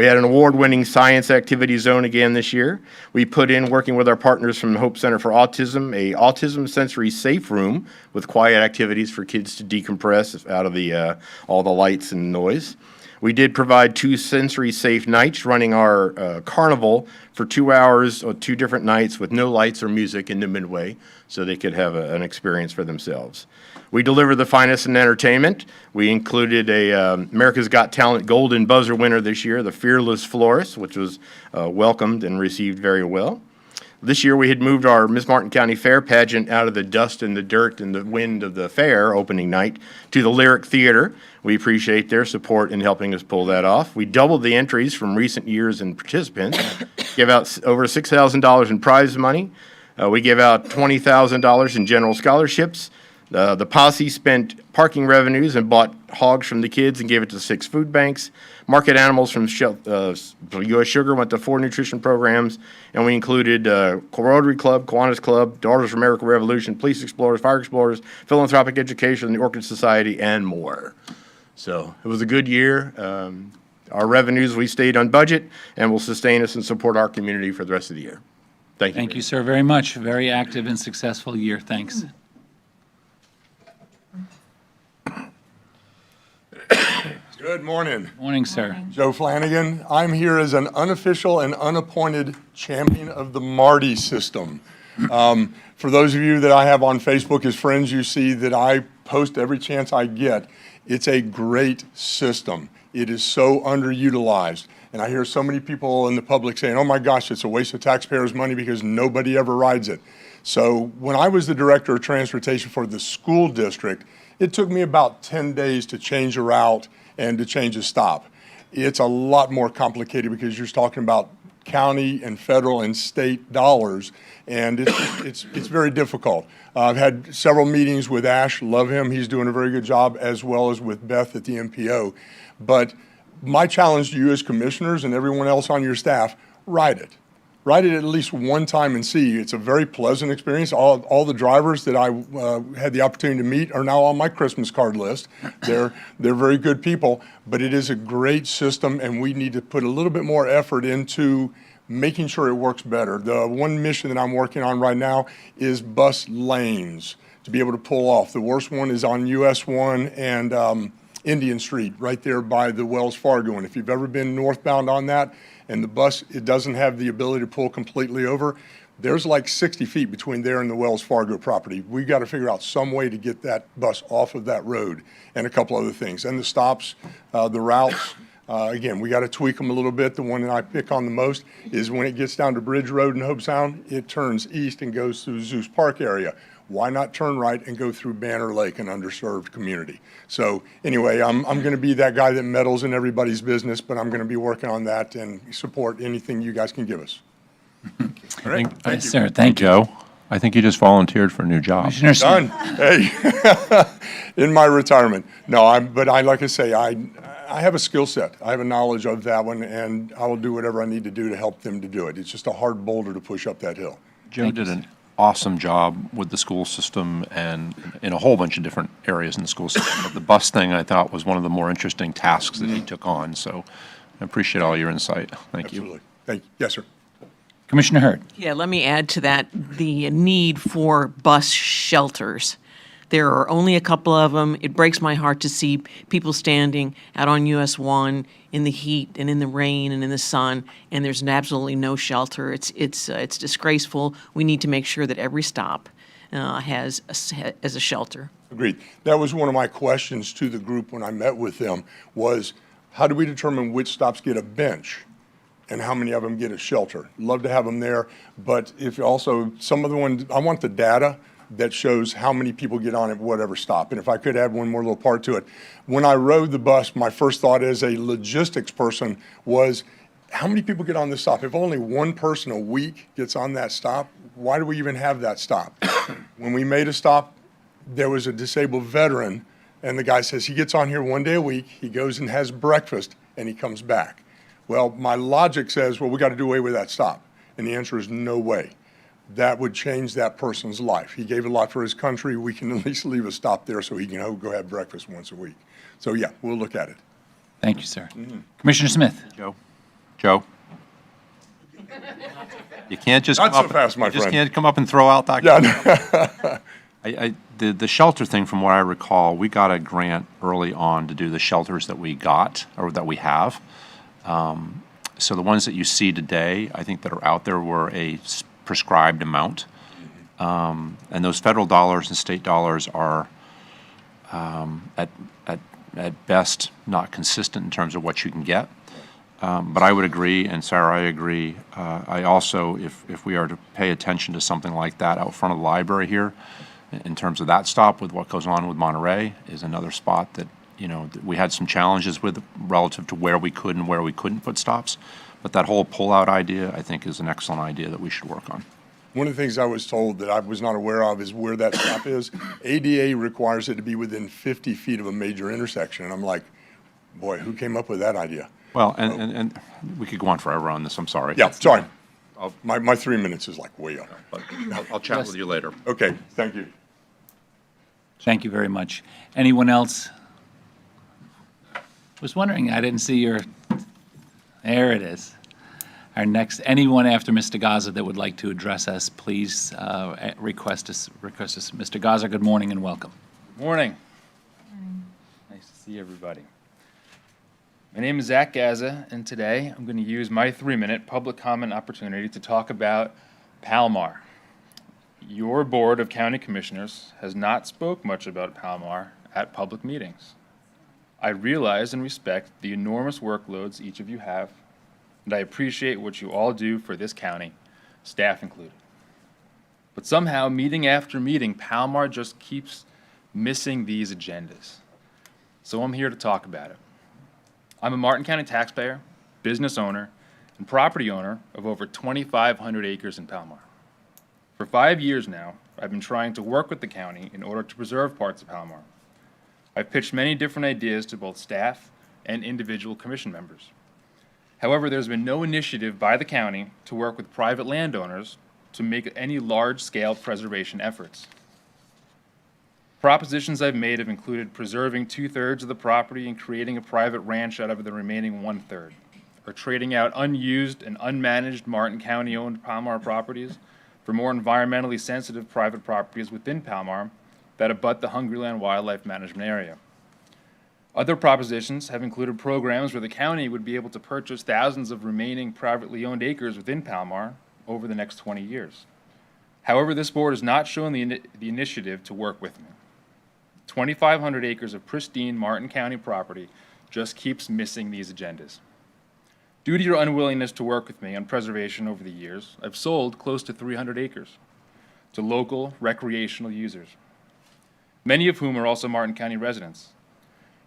S16: had an award-winning science activity zone again this year. We put in, working with our partners from the Hope Center for Autism, a autism sensory safe room with quiet activities for kids to decompress out of all the lights and noise. We did provide 2 sensory safe nights, running our carnival for 2 hours or 2 different nights with no lights or music in the midway, so they could have an experience for themselves. We delivered the finest in entertainment. We included America's Got Talent Golden Buzzer winner this year, the Fearless Florist, which was welcomed and received very well. This year we had moved our Miss Martin County Fair pageant out of the dust and the dirt and the wind of the fair opening night to the Lyric Theater. We appreciate their support in helping us pull that off. We doubled the entries from recent years in participants, gave out over $6,000 in prize money. We gave out $20,000 in general scholarships. The posse spent parking revenues and bought hogs from the kids and gave it to 6 food banks. Market animals from U.S. Sugar went to 4 nutrition programs, and we included Rotary Club, Kiwanis Club, Daughters of American Revolution, Police Explorers, Fire Explorers, Philanthropic Education, the Orchid Society, and more. So it was a good year. Our revenues, we stayed on budget, and will sustain us and support our community for the rest of the year. Thank you.
S1: Thank you, sir, very much. Very active and successful year. Thanks.
S17: Good morning.
S1: Morning, sir.
S17: Joe Flanagan. I'm here as an unofficial and unappointed champion of the Marty system. For those of you that I have on Facebook as friends, you see that I post every chance I get. It's a great system. It is so underutilized. And I hear so many people in the public saying, oh my gosh, it's a waste of taxpayers' money because nobody ever rides it. So when I was the director of transportation for the school district, it took me about 10 days to change a route and to change a stop. It's a lot more complicated because you're talking about county and federal and state dollars, and it's very difficult. I've had several meetings with Ash, love him, he's doing a very good job, as well as with Beth at the MPO. But my challenge to you as commissioners and everyone else on your staff, ride it. Ride it at least one time and see. It's a very pleasant experience. All the drivers that I had the opportunity to meet are now on my Christmas card list. They're very good people, but it is a great system, and we need to put a little bit more effort into making sure it works better. The one mission that I'm working on right now is bus lanes to be able to pull off. The worst one is on US 1 and Indian Street, right there by the Wells Fargo. And if you've ever been northbound on that, and the bus, it doesn't have the ability to pull completely over, there's like 60 feet between there and the Wells Fargo property. We've got to figure out some way to get that bus off of that road, and a couple other things. And the stops, the routes, again, we got to tweak them a little bit. The one that I pick on the most is when it gets down to Bridge Road in Hope Sound, it turns east and goes through Zeus Park area. Why not turn right and go through Banner Lake, an underserved community? So anyway, I'm going to be that guy that meddles in everybody's business, but I'm going to be working on that and support anything you guys can give us. All right. Thank you.
S1: Sir, thank you.
S18: Joe, I think you just volunteered for a new job.
S1: Commissioner Smith.
S17: Done. Hey, in my retirement. No, like I say, I have a skill set. I have a knowledge of that one, and I will do whatever I need to do to help them to do it. It's just a hard boulder to push up that hill.
S18: Joe did an awesome job with the school system and in a whole bunch of different areas in the school system. But the bus thing, I thought, was one of the more interesting tasks that he took on. So I appreciate all your insight. Thank you.
S17: Absolutely. Thank you. Yes, sir.
S1: Commissioner Hurd.
S19: Yeah, let me add to that the need for bus shelters. There are only a couple of them. It breaks my heart to see people standing out on US 1 in the heat and in the rain and in the sun, and there's absolutely no shelter. It's disgraceful. We need to make sure that every stop as a shelter.
S17: Agreed. That was one of my questions to the group when I met with them, was how do we determine which stops get a bench and how many of them get a shelter? Love to have them there, but if also some of the ones, I want the data that shows how many people get on at whatever stop. And if I could add one more little part to it. When I rode the bus, my first thought as a logistics person was, how many people get on this stop? If only one person a week gets on that stop, why do we even have that stop? When we made a stop, there was a disabled veteran, and the guy says he gets on here one day a week, he goes and has breakfast, and he comes back. Well, my logic says, well, we got to do away with that stop. And the answer is no way. That would change that person's life. He gave a lot for his country. We can at least leave a stop there so he can go have breakfast once a week. So yeah, we'll look at it.
S1: Thank you, sir. Commissioner Smith.
S18: Joe? You can't just
S17: Not
S18: come
S17: so
S18: up.
S17: fast, my
S18: you just
S17: friend.
S18: can't come up and throw out that.
S17: Yeah.
S18: The shelter thing, from what I recall, we got a grant early on to do the shelters that we got, or that we have. So the ones that you see today, I think that are out there were a prescribed amount. And those federal dollars and state dollars are at best not consistent in terms of what you can get. But I would agree, and Sarah, I agree. I also, if we are to pay attention to something like that out front of the library here, in terms of that stop with what goes on with Monterey, is another spot that, that we had some challenges with relative to where we could and where we couldn't put stops. But that whole pull-out idea, I think, is an excellent idea that we should work on.
S17: One of the things I was told that I was not aware of is where that stop is. ADA requires it to be within 50 feet of a major intersection. And I'm like, boy, who came up with that idea?
S18: Well, and we could go on forever on this, I'm sorry.
S17: Yeah, sorry. My 3 minutes is like way up.
S18: But I'll chat with you later.
S17: Okay, thank you.
S1: Thank you very much. Anyone else? Was wondering, I didn't see your, there it is. Our next, anyone after Mr. Gaza that would like to address us, please request us. Mr. Gaza, good morning and welcome.
S20: Morning. Nice to see everybody. My name is Zach Gaza, and today I'm going to use my 3-minute public comment opportunity to talk about Palmar. Your Board of County Commissioners has not spoke much about Palmar at public meetings. I realize and respect the enormous workloads each of you have, and I appreciate what you all do for this county, staff included. But somehow, meeting after meeting, Palmar just keeps missing these agendas. So I'm here to talk about it. I'm a Martin County taxpayer, business owner, and property owner of over 2,500 acres in Palmar. For 5 years now, I've been trying to work with the county in order to preserve parts of Palmar. I've pitched many different ideas to both staff and individual commission members. However, there's been no initiative by the county to work with private landowners to make any large-scale preservation efforts. Propositions I've made have included preserving 2/3 of the property and creating a private ranch out of the remaining 1/3, or trading out unused and unmanaged Martin County-owned Palmar properties for more environmentally sensitive private properties within Palmar that abut the Hungryland Wildlife Management Area. Other propositions have included programs where the county would be able to purchase thousands of remaining privately owned acres within Palmar over the next 20 years. However, this board has not shown the initiative to work with me. 2,500 acres of pristine Martin County property just keeps missing these agendas. Due to your unwillingness to work with me on preservation over the years, I've sold close to 300 acres to local recreational users, many of whom are also Martin County residents.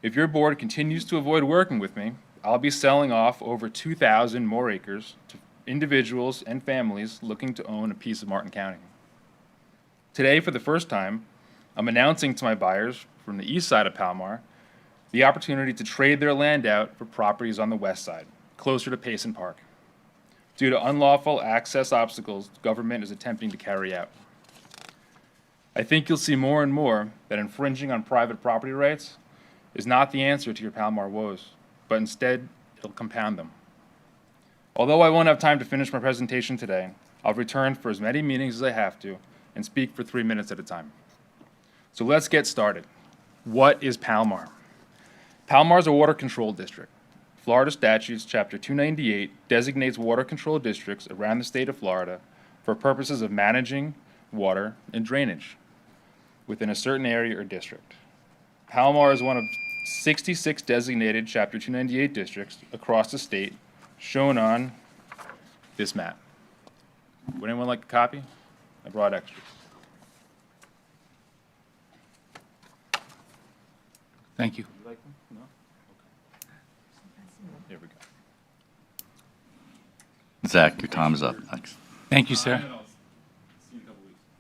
S20: If your board continues to avoid working with me, I'll be selling off over 2,000 more acres to individuals and families looking to own a piece of Martin County. Today, for the first time, I'm announcing to my buyers from the east side of Palmar the opportunity to trade their land out for properties on the west side, closer to Payson Park, due to unlawful access obstacles the government is attempting to carry out. I think you'll see more and more that infringing on private property rights is not the answer to your Palmar woes, but instead it'll compound them. Although I won't have time to finish my presentation today, I'll return for as many meetings as I have to and speak for 3 minutes at a time. So let's get started. What is Palmar? Palmar is a water control district. Florida Statutes Chapter 298 designates water control districts around the state of Florida for purposes of managing water, and drainage within a certain area or district. Palmar is one of 66 designated Chapter 298 districts across the state, shown on this map. Would anyone like a copy? I brought extras.
S1: Thank you.
S20: You like them? No? Okay. Here we go.
S21: Zach, your time is up. Thanks.
S1: Thank you, sir.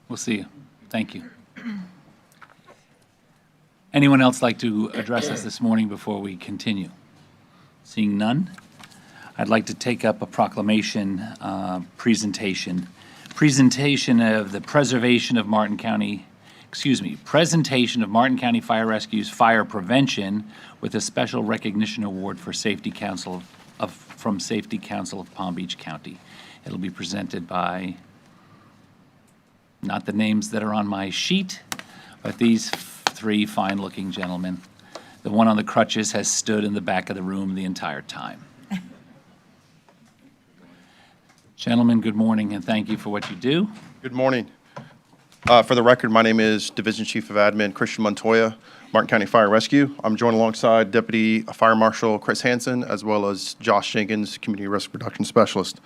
S1: We'll see you. Thank you. Anyone else like to address us this morning before we continue? Seeing none, I'd like to take up a proclamation presentation. Presentation of the preservation of Martin County, presentation of Martin County Fire Rescue's fire prevention with a special recognition award for Safety Council from Safety Council of Palm Beach County. It'll be presented by, not the names that are on my sheet, but these three fine-looking gentlemen. The one on the crutches has stood in the back of the room the entire time. Gentlemen, good morning, and thank you for what you do.
S22: Good morning. For the record, my name is Division Chief of Admin Christian Montoya, Martin County Fire Rescue. I'm joined alongside Deputy Fire Marshal Chris Hansen, as well as Josh Jenkins, Community Risk Reduction Specialist.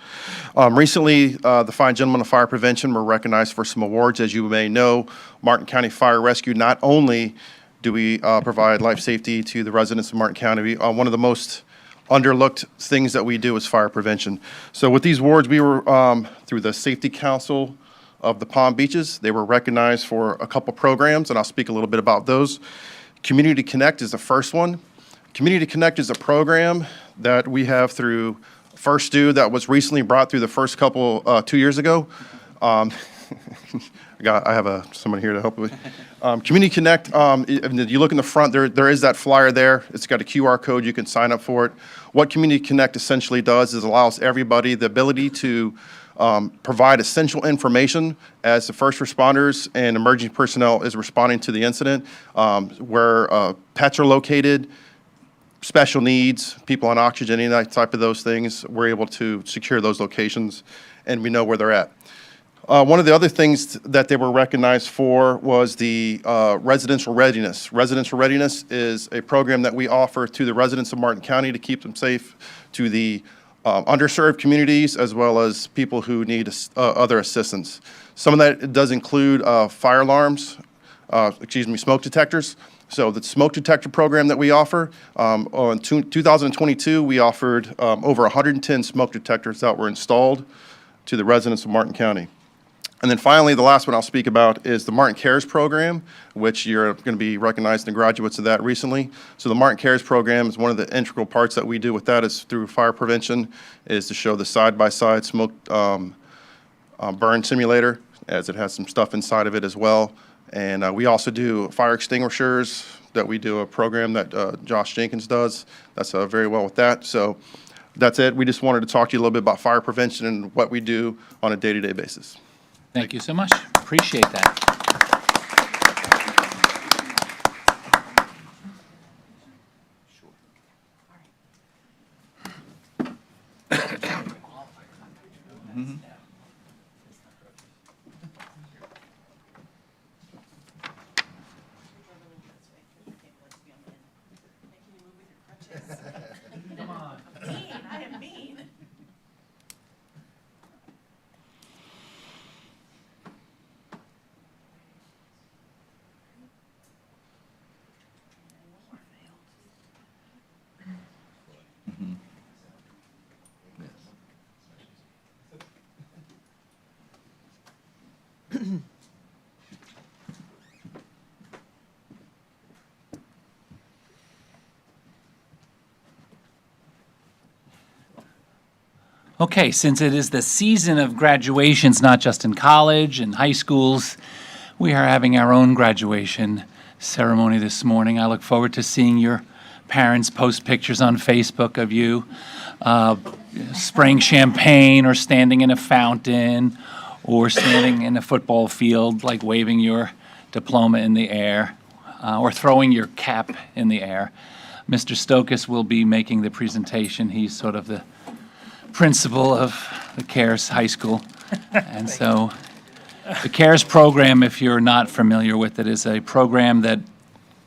S22: Recently, the fine gentlemen of fire prevention were recognized for some awards. As you may know, Martin County Fire Rescue, not only do we provide life safety to the residents of Martin County, one of the most underlooked things that we do is fire prevention. So with these awards, we were, through the Safety Council of the Palm Beaches, they were recognized for a couple programs, and I'll speak a little bit about those. Community Connect is the first one. Community Connect is a program that we have through First Due that was recently brought through the first couple, 2 years ago. I have someone here to help with. Community Connect, if you look in the front, there is that flyer there. It's got a QR code. You can sign up for it. What Community Connect essentially does is allows everybody the ability to provide essential information as the first responders and emergency personnel is responding to the incident, where pets are located, special needs, people on oxygen, any type of those things. We're able to secure those locations, and we know where they're at. One of the other things that they were recognized for was the residential readiness. Residential readiness is a program that we offer to the residents of Martin County to keep them safe, to the underserved communities, as well as people who need other assistance. Some of that does include fire alarms, smoke detectors. So the smoke detector program that we offer, in 2022, we offered over 110 smoke detectors that were installed to the residents of Martin County. And then finally, the last one I'll speak about is the Martin Cares program, which you're going to be recognized in graduates of that recently. So the Martin Cares program is one of the integral parts that we do with that is through fire prevention, is to show the side-by-side smoke burn simulator, as it has some stuff inside of it as well. And we also do fire extinguishers, that we do a program that Josh Jenkins does. That's very well with that. So that's it. We just wanted to talk to you a little bit about fire prevention and what we do on a day-to-day basis.
S1: Thank you so much. Appreciate that. Okay, since it is the season of graduations, not just in college and high schools, we are having our own graduation ceremony this morning. I look forward to seeing your parents post pictures on Facebook of you spraying champagne or standing in a fountain or standing in a football field, like waving your diploma in the air or throwing your cap in the air. Mr. Stokas will be making the presentation. He's sort of the principal of the CARES High School. And so The CARES program, if you're not familiar with it, is a program that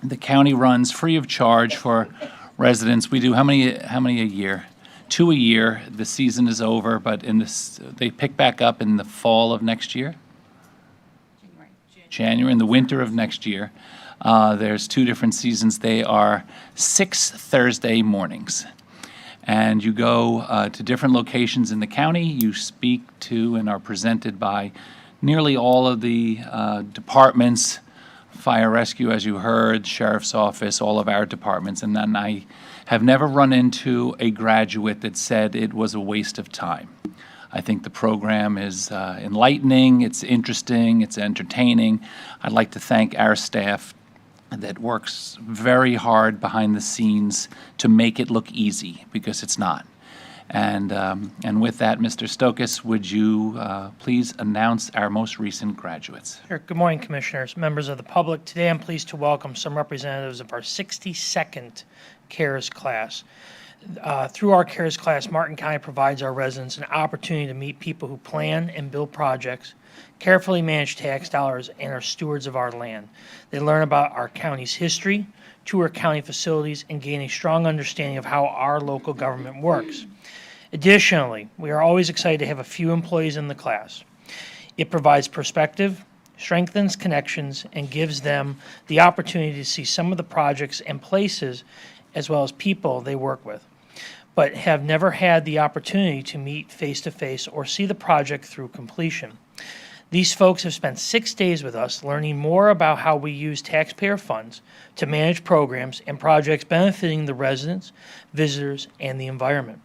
S1: the county runs free of charge for residents. We do how many a year? 2 a year. The season is over, but they pick back up in the fall of next year. January, in the winter of next year. There's 2 different seasons. They are 6 Thursday mornings. And you go to different locations in the county. You speak to and are presented by nearly all of the departments, fire rescue, as you heard, sheriff's office, all of our departments. And then I have never run into a graduate that said it was a waste of time. I think the program is enlightening, it's interesting, it's entertaining. I'd like to thank our staff that works very hard behind the scenes to make it look easy, because it's not. And with that, Mr. Stokas, would you please announce our most recent graduates?
S2: Sure. Good morning, Commissioners, members of the public. Today I'm pleased to welcome some representatives of our 62nd CARES class. Through our CARES class, Martin County provides our residents an opportunity to meet people who plan and build projects, carefully manage tax dollars, and are stewards of our land. They learn about our county's history, tour county facilities, and gain a strong understanding of how our local government works. Additionally, we are always excited to have a few employees in the class. It provides perspective, strengthens connections, and gives them the opportunity to see some of the projects and places as well as people they work with, but have never had the opportunity to meet face-to-face or see the project through completion. These folks have spent 6 days with us learning more about how we use taxpayer funds to manage programs and projects benefiting the residents, visitors, and the environment.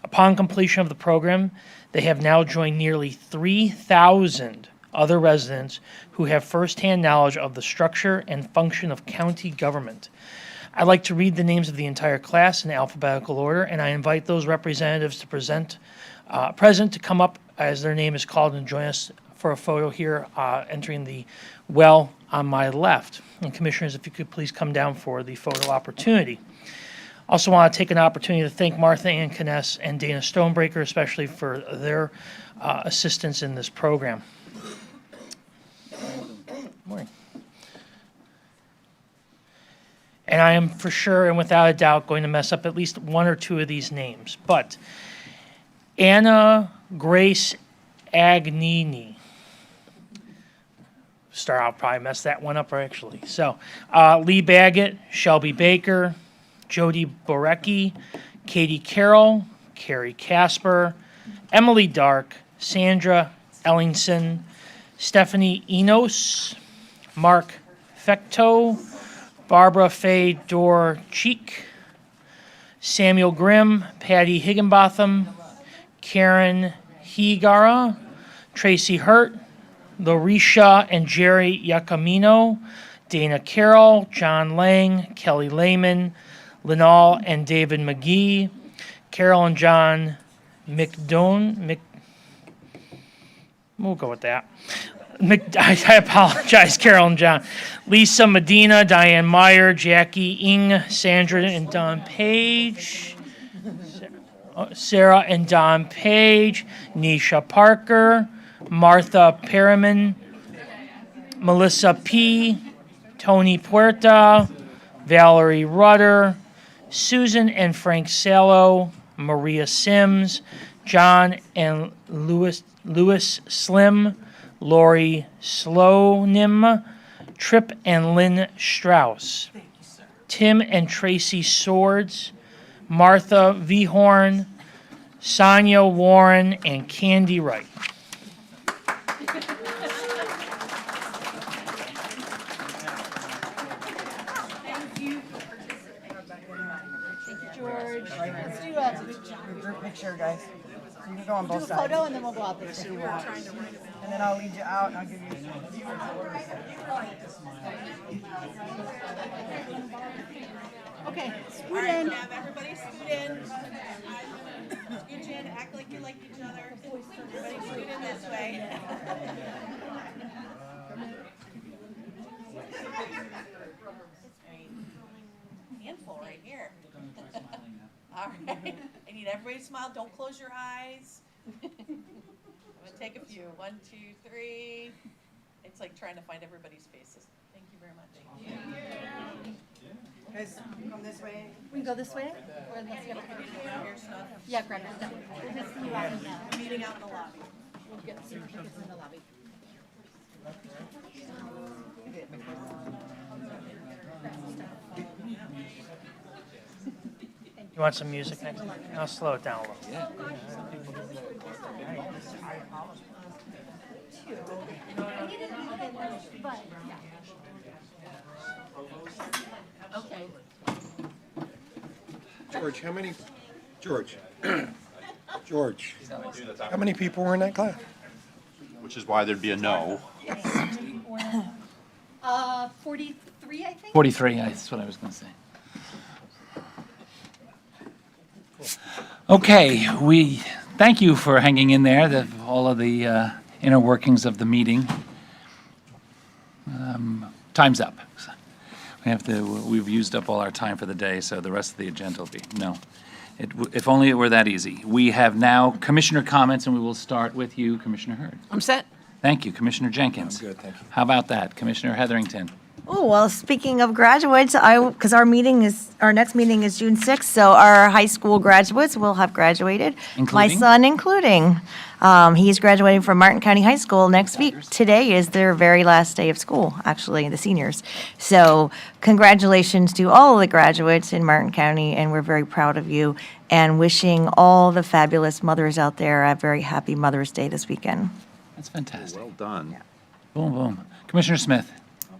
S2: Upon completion of the program, they have now joined nearly 3,000 other residents who have firsthand knowledge of the structure and function of county government. I'd like to read the names of the entire class in alphabetical order, and I invite those representatives to present to come up as their name is called and join us for a photo here, entering the well on my left. And Commissioners, if you could please come down for the photo opportunity. Also want to take an opportunity to thank Martha Ann Kness and Dana Stonebreaker, especially for their assistance in this program. Good morning. And I am for sure and without a doubt going to mess up at least 1 or 2 of these names. But Anna Grace Agnini. I'll probably mess that one up actually. So Lee Baggett, Shelby Baker, Jody Borecki, Katie Carroll, Carrie Casper, Emily Dark, Sandra Ellingson, Stephanie Enos, Mark Fecto, Barbara Faye Dor Cheek, Samuel Grimm, Patty Higginbotham, Karen Higara, Tracy Hurt, Larisha and Jerry Yacamino, Dana Carroll, John Lang, Kelly Lehman, Linall and David McGee, Carol and John McDonald, we'll go with that. I apologize, Carol and John. Lisa Medina, Diane Meyer, Jackie Ing, Sandra and Don Page, Sarah and Don Page, Nisha Parker, Martha Perriman, Melissa P., Tony Puerta, Valerie Rudder, Susan and Frank Salo, Maria Sims, John and Louis Slim, Lori Slonim, Tripp and Lynn Strauss, Tim and Tracy Swords, Martha Vihorn, Sonia Warren, and Candy Wright.
S7: Let's do a group picture, guys. You can go on both sides. Do a photo and then we'll go out there if you want. And then I'll lead you out and I'll give you. Okay, scoot in. Have everybody scoot in. Scoot in, act like you like each other. Everybody scoot in this way.
S3: Handful right here. All right. I need everybody to smile. Don't close your eyes. Take a few. 1, 2, 3. It's like trying to find everybody's faces. Thank you very much.
S4: Guys, come this way.
S10: We can go this way? Or let's get Yeah, grab your stuff.
S3: Meeting out in the lobby.
S10: We'll get some tickets in the lobby.
S2: You want some music next? I'll slow it down a little. Yeah.
S10: Okay.
S6: George, how many, George, George, how many people were in that class?
S18: Which is why there'd be a no.
S10: 43, I think?
S1: 43, that's what I was going to say. Okay, we thank you for hanging in there, all of the inner workings of the meeting. Time's up. We've used up all our time for the day, so the rest of the agenda will be, no. If only it were that easy. We have now commissioner comments, and we will start with you, Commissioner Hurd.
S19: I'm set.
S1: Thank you, Commissioner Jenkins.
S6: I'm good, thank you.
S1: How about that, Commissioner Heatherington?
S4: Oh, well, speaking of graduates, because our next meeting is June 6th, so our high school graduates will have graduated. My
S1: Including?
S4: son including. He's graduating from Martin County High School next week. Today is their very last day of school, actually, the seniors. So congratulations to all of the graduates in Martin County, and we're very proud of you, and wishing all the fabulous mothers out there a very happy Mother's Day this weekend.
S1: That's fantastic.
S18: Well done.
S1: Boom, boom. Commissioner Smith?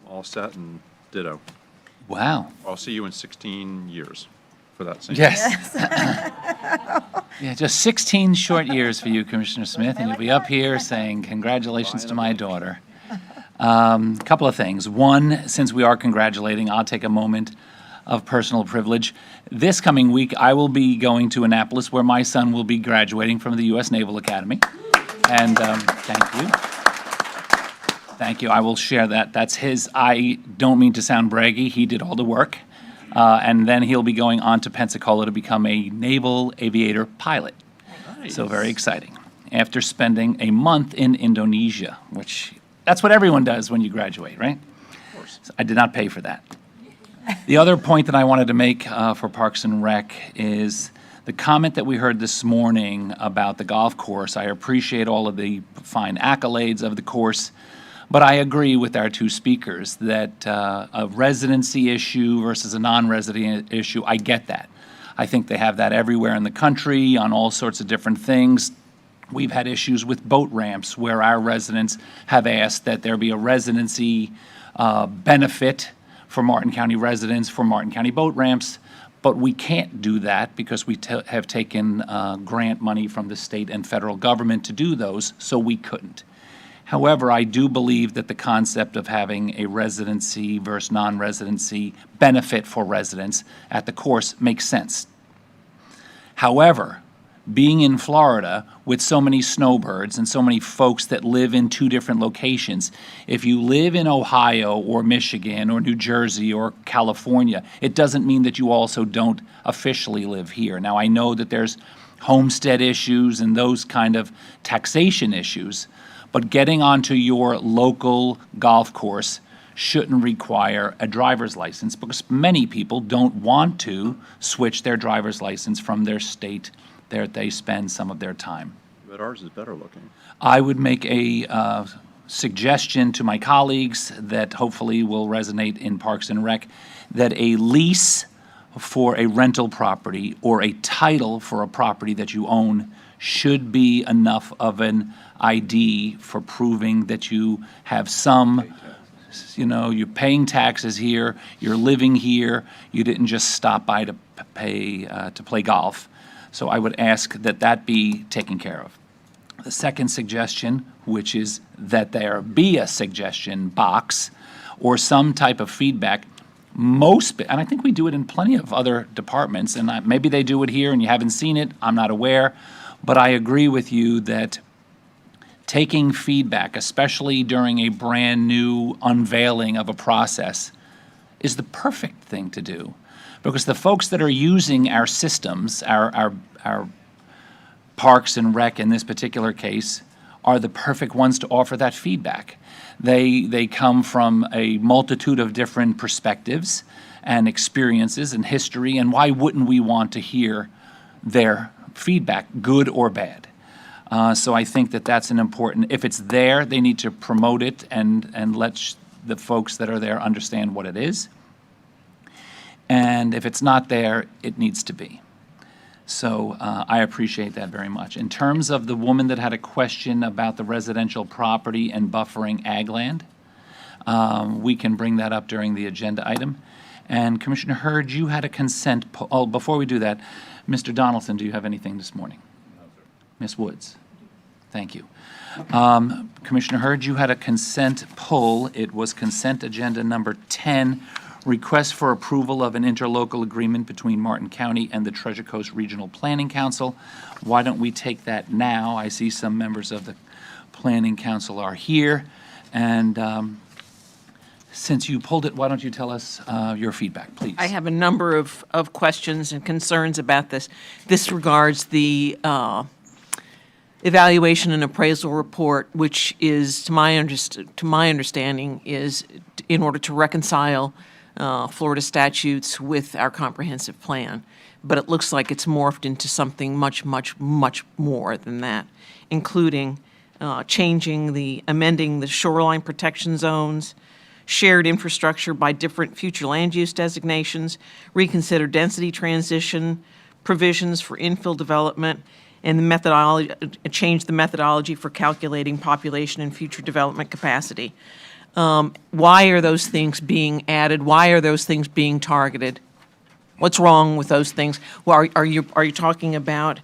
S18: All set and ditto.
S1: Wow.
S18: I'll see you in 16 years for that same.
S1: Yes. Yeah, just 16 short years for you, Commissioner Smith, and you'll be up here saying, congratulations to my daughter. Couple of things. One, since we are congratulating, I'll take a moment of personal privilege. This coming week, I will be going to Annapolis, where my son will be graduating from the U.S. Naval Academy. And thank you. Thank you. I will share that. That's his. I don't mean to sound braggy. He did all the work. And then he'll be going on to Pensacola to become a naval aviator pilot.
S18: Nice.
S1: So very exciting. After spending a month in Indonesia, which that's what everyone does when you graduate, right?
S18: Of course.
S1: So I did not pay for that. The other point that I wanted to make for Parks and Rec is the comment that we heard this morning about the golf course. I appreciate all of the fine accolades of the course. But I agree with our two speakers that a residency issue versus a non-resident issue, I get that. I think they have that everywhere in the country on all sorts of different things. We've had issues with boat ramps where our residents have asked that there be a residency benefit for Martin County residents for Martin County boat ramps. But we can't do that because we have taken grant money from the state and federal government to do those, so we couldn't. However, I do believe that the concept of having a residency versus non-residency benefit for residents at the course makes sense. However, being in Florida with so many snowbirds and so many folks that live in two different locations, if you live in Ohio or Michigan or New Jersey or California, it doesn't mean that you also don't officially live here. Now, I know that there's homestead issues and those kind of taxation issues, but getting onto your local golf course shouldn't require a driver's license because many people don't want to switch their driver's license from their state that they spend some of their time.
S18: But ours is better looking.
S1: I would make a suggestion to my colleagues that hopefully will resonate in Parks and Rec, that a lease for a rental property or a title for a property that you own should be enough of an ID for proving that you have some, you're paying taxes here, you're living here, you didn't just stop by to play golf. So I would ask that that be taken care of. The second suggestion, which is that there be a suggestion box or some type of feedback, and I think we do it in plenty of other departments, and maybe they do it here and you haven't seen it, I'm not aware, but I agree with you that taking feedback, especially during a brand new unveiling of a process, is the perfect thing to do. Because the folks that are using our systems, our Parks and Rec in this particular case, are the perfect ones to offer that feedback. They come from a multitude of different perspectives and experiences and history, and why wouldn't we want to hear their feedback, good or bad? So I think that that's an important, if it's there, they need to promote it and let the folks that are there understand what it is. And if it's not there, it needs to be. So I appreciate that very much. In terms of the woman that had a question about the residential property and buffering ag land, we can bring that up during the agenda item. And Commissioner Hurd, you had a consent, oh, before we do that, Mr. Donaldson, do you have anything this morning? No, sir. Ms. Woods? Thank you. Commissioner Hurd, you had a consent pull. It was consent agenda number 10, request for approval of an interlocal agreement between Martin County and the Treasure Coast Regional Planning Council. Why don't we take that now? I see some members of the Planning Council are here. And since you pulled it, why don't you tell us your feedback, please?
S19: I have a number of questions and concerns about this. This regards the evaluation and appraisal report, which is, to my understanding, is in order to reconcile Florida statutes with our comprehensive plan. But it looks like it's morphed into something much, much, much more than that, including amending the shoreline protection zones, shared infrastructure by different future land use designations, reconsider density transition, provisions for infill development, and the methodology, change the methodology for calculating population and future development capacity. Why are those things being added? Why are those things being targeted? What's wrong with those things? Well, are you talking about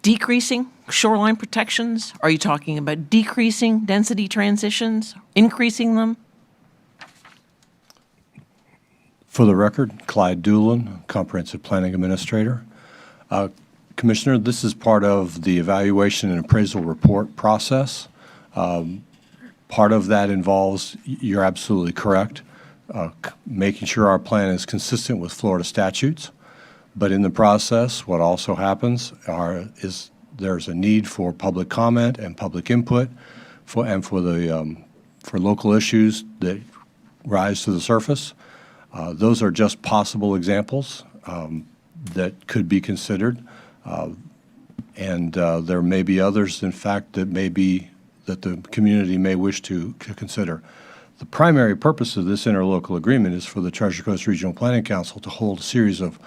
S19: decreasing shoreline protections? Are you talking about decreasing density transitions, increasing them?
S8: For the record, Clyde Doolin, Comprehensive Planning Administrator. Commissioner, this is part of the evaluation and appraisal report process. Part of that involves, you're absolutely correct, making sure our plan is consistent with Florida statutes. But in the process, what also happens is there's a need for public comment and public input for local issues that rise to the surface. Those are just possible examples that could be considered. And there may be others, in fact, that the community may wish to consider. The primary purpose of this interlocal agreement is for the Treasure Coast Regional Planning Council to hold a series of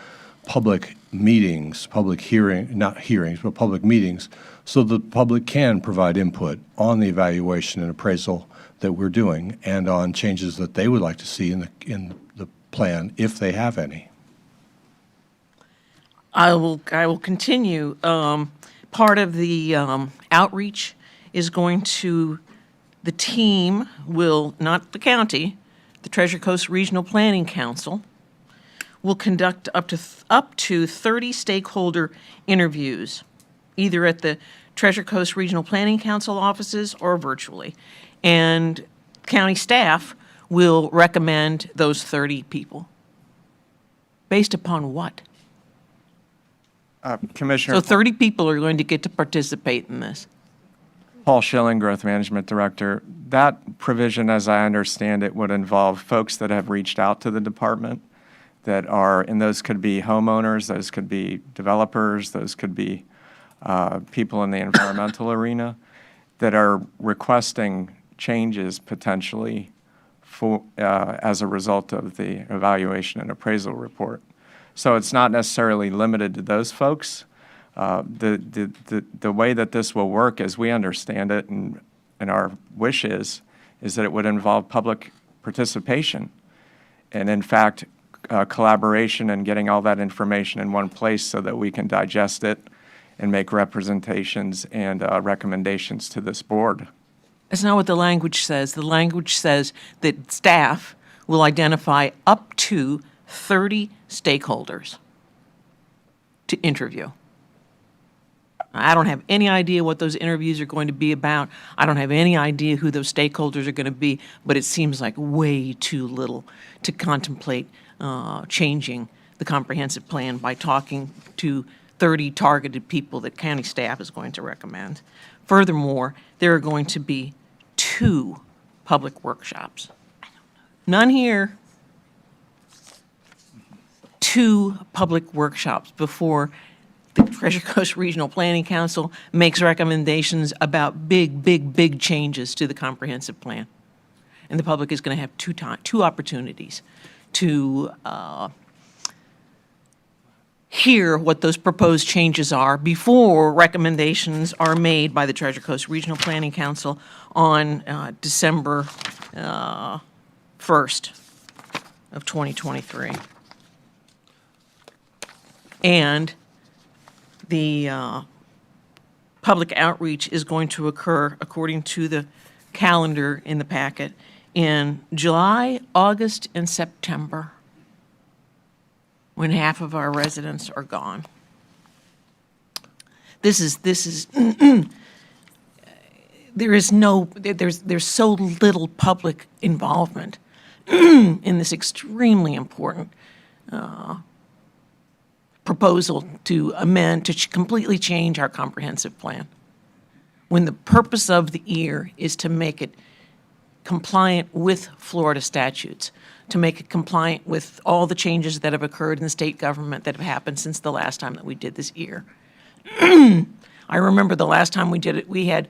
S8: public meetings, public meetings, so the public can provide input on the evaluation and appraisal that we're doing and on changes that they would like to see in the plan, if they have any.
S19: I will continue. Part of the outreach is going to, the team will, not the county, the Treasure Coast Regional Planning Council will conduct up to 30 stakeholder interviews, either at the Treasure Coast Regional Planning Council offices or virtually. And county staff will recommend those 30 people. Based upon what?
S9: Commissioner.
S19: So 30 people are going to get to participate in this.
S9: Paul Schilling, Growth Management Director. That provision, as I understand it, would involve folks that have reached out to the department and those could be homeowners, those could be developers, those could be people in the environmental arena that are requesting changes potentially as a result of the evaluation and appraisal report. So it's not necessarily limited to those folks. The way that this will work, as we understand it, and our wish is that it would involve public participation, and in fact, collaboration and getting all that information in one place so that we can digest it and make representations and recommendations to this board.
S19: That's not what the language says. The language says that staff will identify up to 30 stakeholders to interview. I don't have any idea what those interviews are going to be about. I don't have any idea who those stakeholders are going to be, but it seems like way too little to contemplate changing the comprehensive plan by talking to 30 targeted people that county staff is going to recommend. Furthermore, there are going to be 2 public workshops. None here. 2 public workshops before the Treasure Coast Regional Planning Council makes recommendations about big changes to the comprehensive plan. And the public is going to have 2 opportunities to hear what those proposed changes are before recommendations are made by the Treasure Coast Regional Planning Council on December 1st of 2023. And the public outreach is going to occur, according to the calendar in the packet, in July, August, and September, when half of our residents are gone. There's so little public involvement in this extremely important proposal to amend, to completely change our comprehensive plan, when the purpose of the EAR is to make it compliant with Florida statutes, to make it compliant with all the changes that have occurred in the state government that have happened since the last time that we did this EAR. I remember the last time we did it, we had,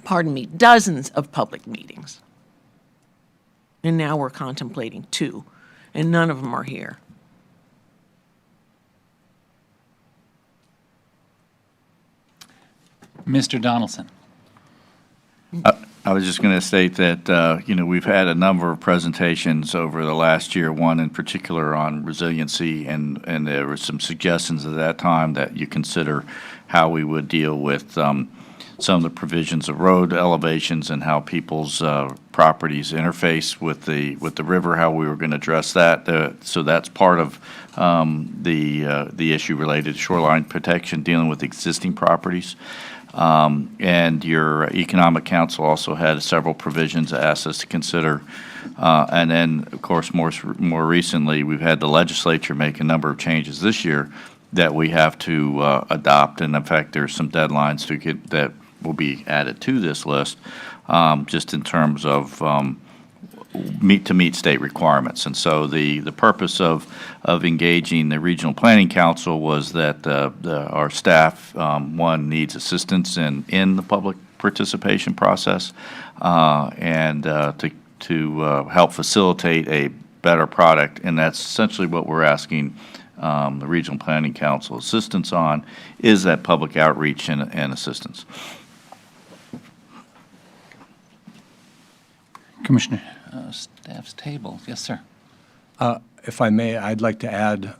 S19: pardon me, dozens of public meetings. And now we're contemplating 2, and none of them are here.
S1: Mr. Donaldson.
S21: I was just going to state that, we've had a number of presentations over the last year, one in particular on resiliency, and there were some suggestions at that time that you consider how we would deal with some of the provisions of road elevations and how people's properties interface with the river, how we were going to address that. So that's part of the issue related to shoreline protection, dealing with existing properties. And your Economic Council also had several provisions that asked us to consider. And then, of course, more recently, we've had the legislature make a number of changes this year that we have to adopt. And in fact, there's some deadlines to get that will be added to this list, just in terms of meet state requirements. And so the purpose of engaging the Regional Planning Council was that our staff, one, needs assistance in the public participation process, and to help facilitate a better product. And that's essentially what we're asking the Regional Planning Council assistance on, is that public outreach and assistance.
S1: Commissioner, staff's table. Yes, sir.
S8: If I may, I'd like to add,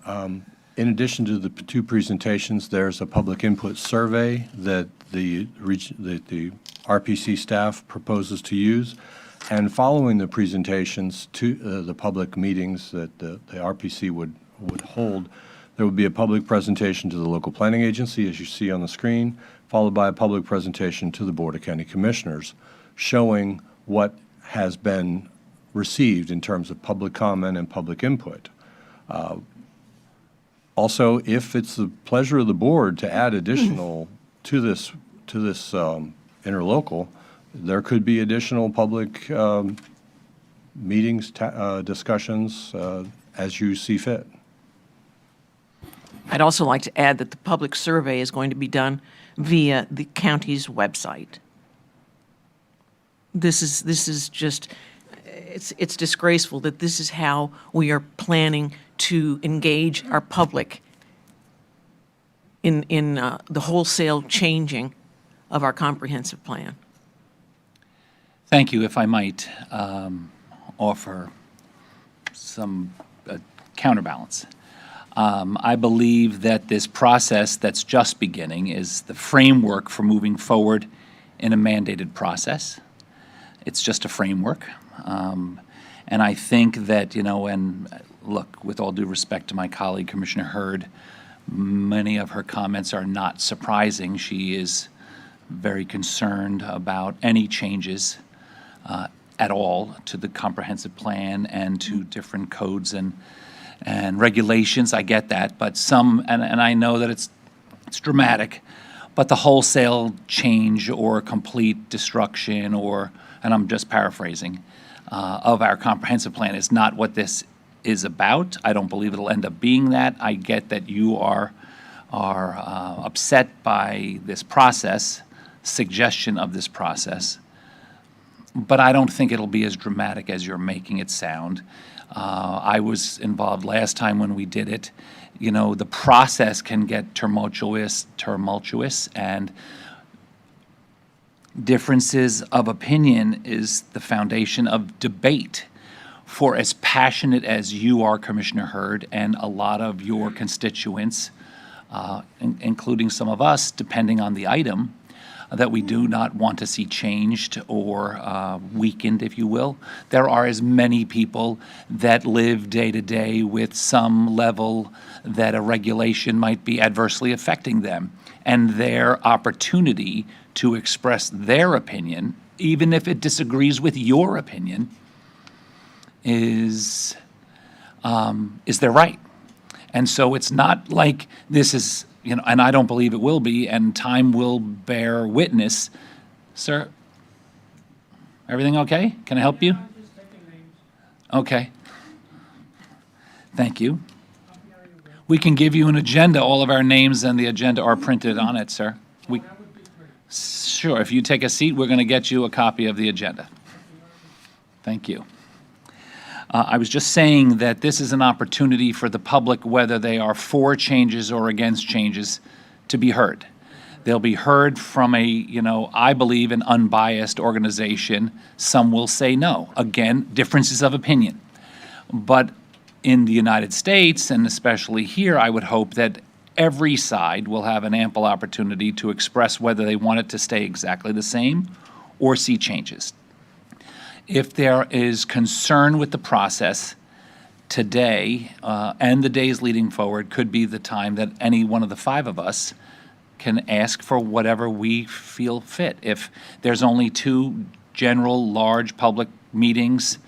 S8: in addition to the 2 presentations, there's a public input survey that the RPC staff proposes to use. And following the presentations to the public meetings that the RPC would hold, there would be a public presentation to the local planning agency, as you see on the screen, followed by a public presentation to the Board of County Commissioners, showing what has been received in terms of public comment and public input. Also, if it's the pleasure of the board to add additional to this interlocal, there could be additional public meetings, discussions, as you see fit.
S19: I'd also like to add that the public survey is going to be done via the county's website. This is just, it's disgraceful that this is how we are planning to engage our public in the wholesale changing of our comprehensive plan.
S1: Thank you. If I might offer some counterbalance. I believe that this process that's just beginning is the framework for moving forward in a mandated process. It's just a framework. And I think that, and look, with all due respect to my colleague, Commissioner Hurd, many of her comments are not surprising. She is very concerned about any changes at all to the comprehensive plan and to different codes and and regulations, I get that, but some, and I know that it's dramatic, but the wholesale change or complete destruction or, and I'm just paraphrasing, of our comprehensive plan is not what this is about. I don't believe it'll end up being that. I get that you are upset by this process, suggestion of this process, but I don't think it'll be as dramatic as you're making it sound. I was involved last time when we did it. You know, the process can get tumultuous, and differences of opinion is the foundation of debate. For as passionate as you are, Commissioner Hurd, and a lot of your constituents, including some of us, depending on the item, that we do not want to see changed or weakened, if you will. There are as many people that live day to day with some level that a regulation might be adversely affecting them, and their opportunity to express their opinion, even if it disagrees with your opinion, is their right. And so it's not like this is, you know, and I don't believe it will be, and time will bear witness. Sir, everything okay? Can I help you? Okay. Thank you. We can give you an agenda. All of our names and the agenda are printed on it, sir. Sure, if you take a seat, we're going to get you a copy of the agenda. Thank you. I was just saying that this is an opportunity for the public, whether they are for changes or against changes, to be heard. They'll be heard from a, you know, I believe, an unbiased organization. Some will say no. Again, differences of opinion. But in the United States, and especially here, I would hope that every side will have an ample opportunity to express whether they want it to stay exactly the same or see changes. If there is concern with the process, today and the days leading forward could be the time that any one of the five of us can ask for whatever we feel fit. If there's only 2 general, large public meetings,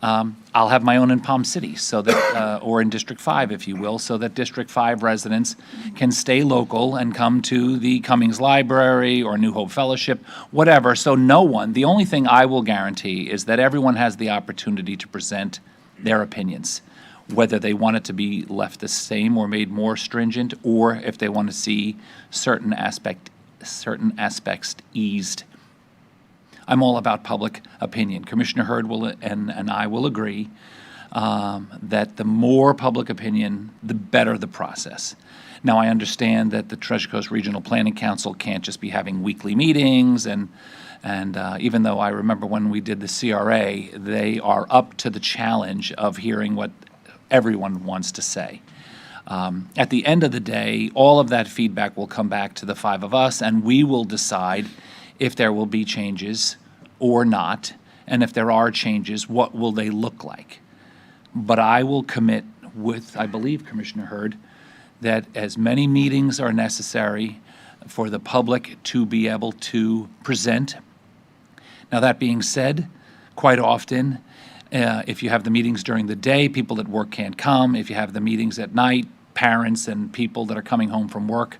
S1: I'll have my own in Palm City, so that, or in District 5, if you will, so that District 5 residents can stay local and come to the Cummings Library or New Hope Fellowship, whatever. So no one, the only thing I will guarantee is that everyone has the opportunity to present their opinions, whether they want it to be left the same or made more stringent, or if they want to see certain aspects eased. I'm all about public opinion. Commissioner Hurd will and I will agree that the more public opinion, the better the process. Now, I understand that the Treasure Coast Regional Planning Council can't just be having weekly meetings, and even though I remember when we did the CRA, they are up to the challenge of hearing what everyone wants to say. At the end of the day, all of that feedback will come back to the 5 of us, and we will decide if there will be changes or not, and if there are changes, what will they look like. But I will commit with, I believe, Commissioner Hurd, that as many meetings are necessary for the public to be able to present. Now, that being said, quite often, if you have the meetings during the day, people at work can't come. If you have the meetings at night, parents and people that are coming home from work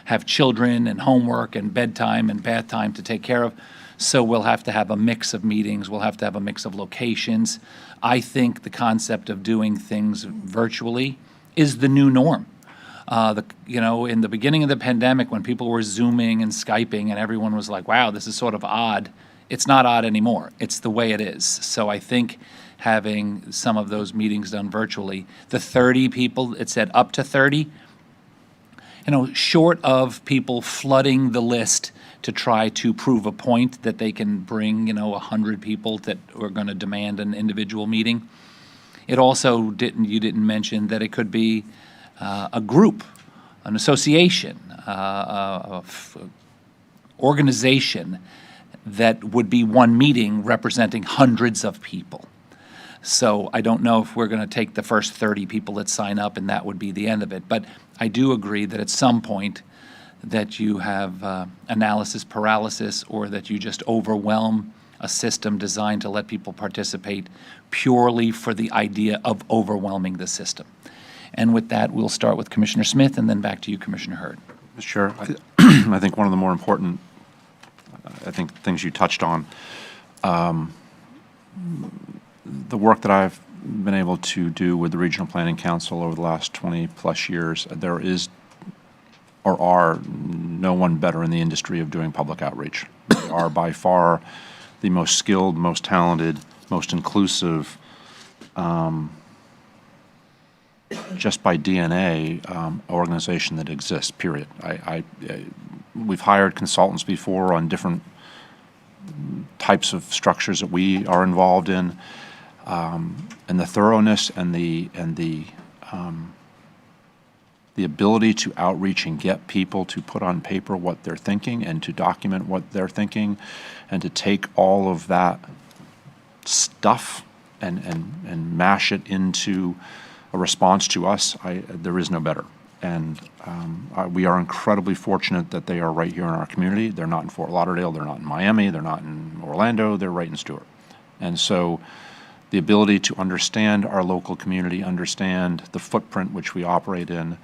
S1: have children and homework and bedtime and bath time to take care of. So we'll have to have a mix of meetings. We'll have to have a mix of locations. I think the concept of doing things virtually is the new norm. You know, in the beginning of the pandemic, when people were Zooming and Skyping and everyone was like, wow, this is sort of odd, it's not odd anymore. It's the way it is. So I think having some of those meetings done virtually, the 30 people, it said up to 30, you know, short of people flooding the list to try to prove a point that they can bring, you know, 100 people that are going to demand an individual meeting. It also you didn't mention that it could be a group, an association, organization that would be one meeting representing hundreds of people. So I don't know if we're going to take the first 30 people that sign up and that would be the end of it. But I do agree that at some point that you have analysis paralysis, or that you just overwhelm a system designed to let people participate purely for the idea of overwhelming the system. And with that, we'll start with Commissioner Smith and then back to you, Commissioner Hurd.
S18: Mr. Chair, I think one of the more important, things you touched on, the work that I've been able to do with the Regional Planning Council over the last 20-plus years, there is or are no one better in the industry of doing public outreach. They are by far the most skilled, most talented, most inclusive, just by DNA, organization that exists, period. We've hired consultants before on different types of structures that we are involved in, and the thoroughness and the ability to outreach and get people to put on paper what they're thinking and to document what they're thinking and to take all of that stuff and mash it into a response to us, there is no better. And we are incredibly fortunate that they are right here in our community. They're not in Fort Lauderdale, they're not in Miami, they're not in Orlando, they're right in Stewart. And so the ability to understand our local community, understand the footprint which we operate in,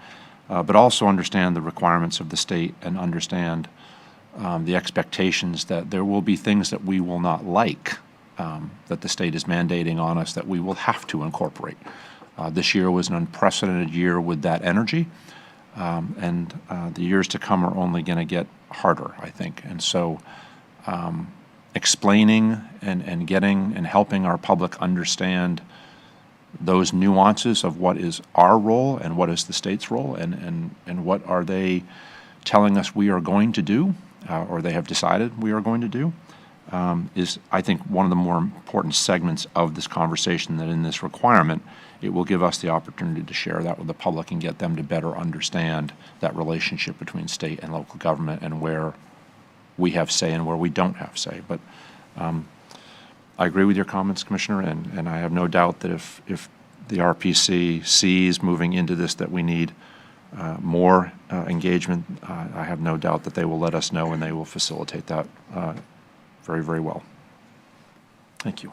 S18: but also understand the requirements of the state and understand the expectations that there will be things that we will not like, that the state is mandating on us that we will have to incorporate. This year was an unprecedented year with that energy, and the years to come are only going to get harder, I think. And so explaining and getting and helping our public understand those nuances of what is our role and what is the state's role and what are they telling us we are going to do or they have decided we are going to do is, I think, one of the more important segments of this conversation, that in this requirement, it will give us the opportunity to share that with the public and get them to better understand that relationship between state and local government and where we have say and where we don't have say. But I agree with your comments, Commissioner, and I have no doubt that if the RPC sees moving into this that we need more engagement, I have no doubt that they will let us know and they will facilitate that very, very well. Thank you.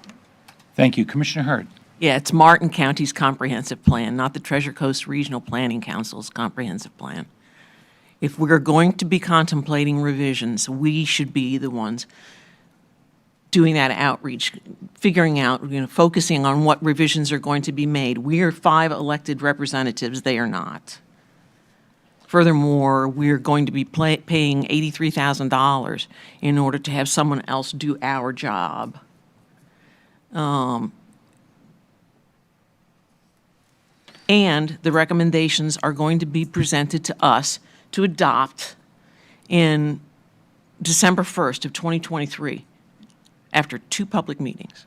S1: Thank you. Commissioner Hurd.
S19: Yeah, it's Martin County's comprehensive plan, not the Treasure Coast Regional Planning Council's comprehensive plan. If we're going to be contemplating revisions, we should be the ones doing that outreach, figuring out, focusing on what revisions are going to be made. We are 5 elected representatives, they are not. Furthermore, we're going to be paying $83,000 in order to have someone else do our job. And the recommendations are going to be presented to us to adopt in December 1st of 2023, after 2 public meetings.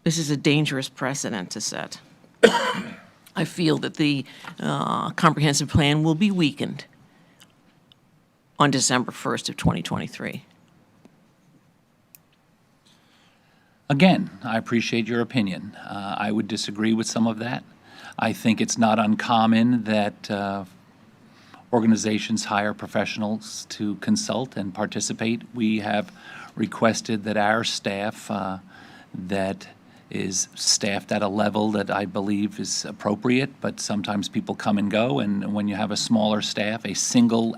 S19: This is a dangerous precedent to set. I feel that the comprehensive plan will be weakened on December 1st of 2023.
S1: Again, I appreciate your opinion. I would disagree with some of that. I think it's not uncommon that organizations hire professionals to consult and participate. We have requested that our staff that is staffed at a level that I believe is appropriate, but sometimes people come and go, and when you have a smaller staff, a single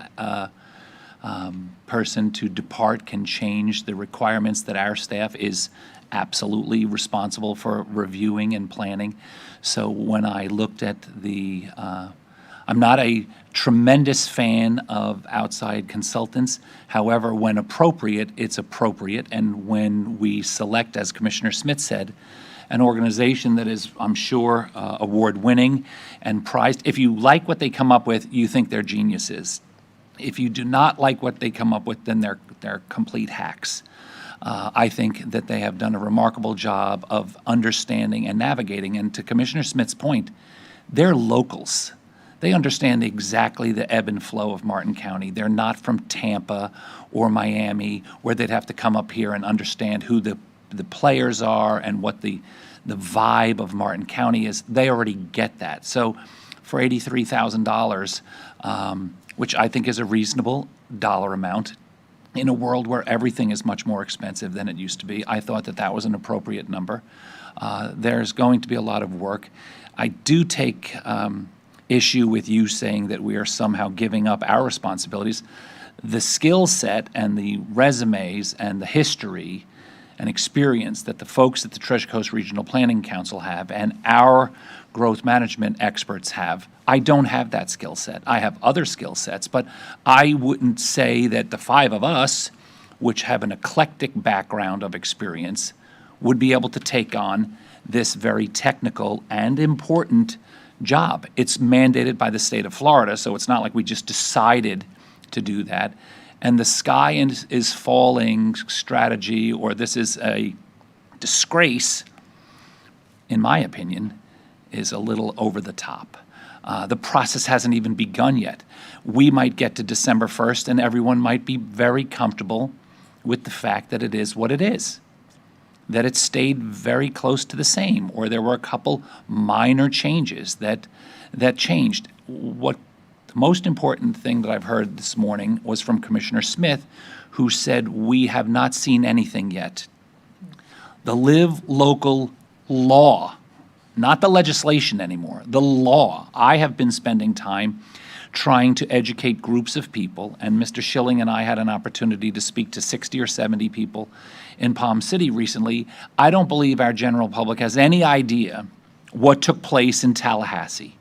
S1: person to depart can change the requirements that our staff is absolutely responsible for reviewing and planning. So when I looked at the, I'm not a tremendous fan of outside consultants. However, when appropriate, it's appropriate. And when we select, as Commissioner Smith said, an organization that is, I'm sure, award-winning and prized, if you like what they come up with, you think they're geniuses. If you do not like what they come up with, then they're complete hacks. I think that they have done a remarkable job of understanding and navigating. And to Commissioner Smith's point, they're locals. They understand exactly the ebb and flow of Martin County. They're not from Tampa or Miami, where they'd have to come up here and understand who the players are and what the vibe of Martin County is. They already get that. So for $83,000, which I think is a reasonable dollar amount, in a world where everything is much more expensive than it used to be. I thought that that was an appropriate number. There's going to be a lot of work. I do take issue with you saying that we are somehow giving up our responsibilities. The skill set and the resumes and the history and experience that the folks at the Treasure Coast Regional Planning Council have and our growth management experts have, I don't have that skill set. I have other skill sets, but I wouldn't say that the five of us, which have an eclectic background of experience, would be able to take on this very technical and important job. It's mandated by the state of Florida, so it's not like we just decided to do that. And the sky is falling strategy, or this is a disgrace, in my opinion, is a little over the top. The process hasn't even begun yet. We might get to December 1st and everyone might be very comfortable with the fact that it is what it is, that it stayed very close to the same, or there were a couple minor changes that changed. What the most important thing that I've heard this morning was from Commissioner Smith, who said, we have not seen anything yet. The Live Local law, not the legislation anymore, the law. I have been spending time trying to educate groups of people, and Mr. Schilling and I had an opportunity to speak to 60 or 70 people in Palm City recently. I don't believe our general public has any idea what took place in Tallahassee.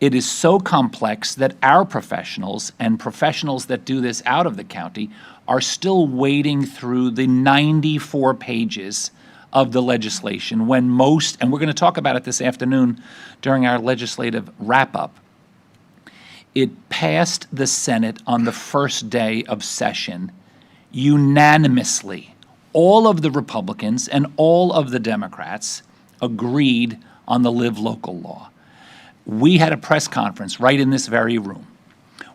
S1: It is so complex that our professionals and professionals that do this out of the county are still wading through the 94 pages of the legislation when most, and we're going to talk about it this afternoon during our legislative wrap-up, it passed the Senate on the first day of session unanimously. All of the Republicans and all of the Democrats agreed on the Live Local law. We had a press conference right in this very room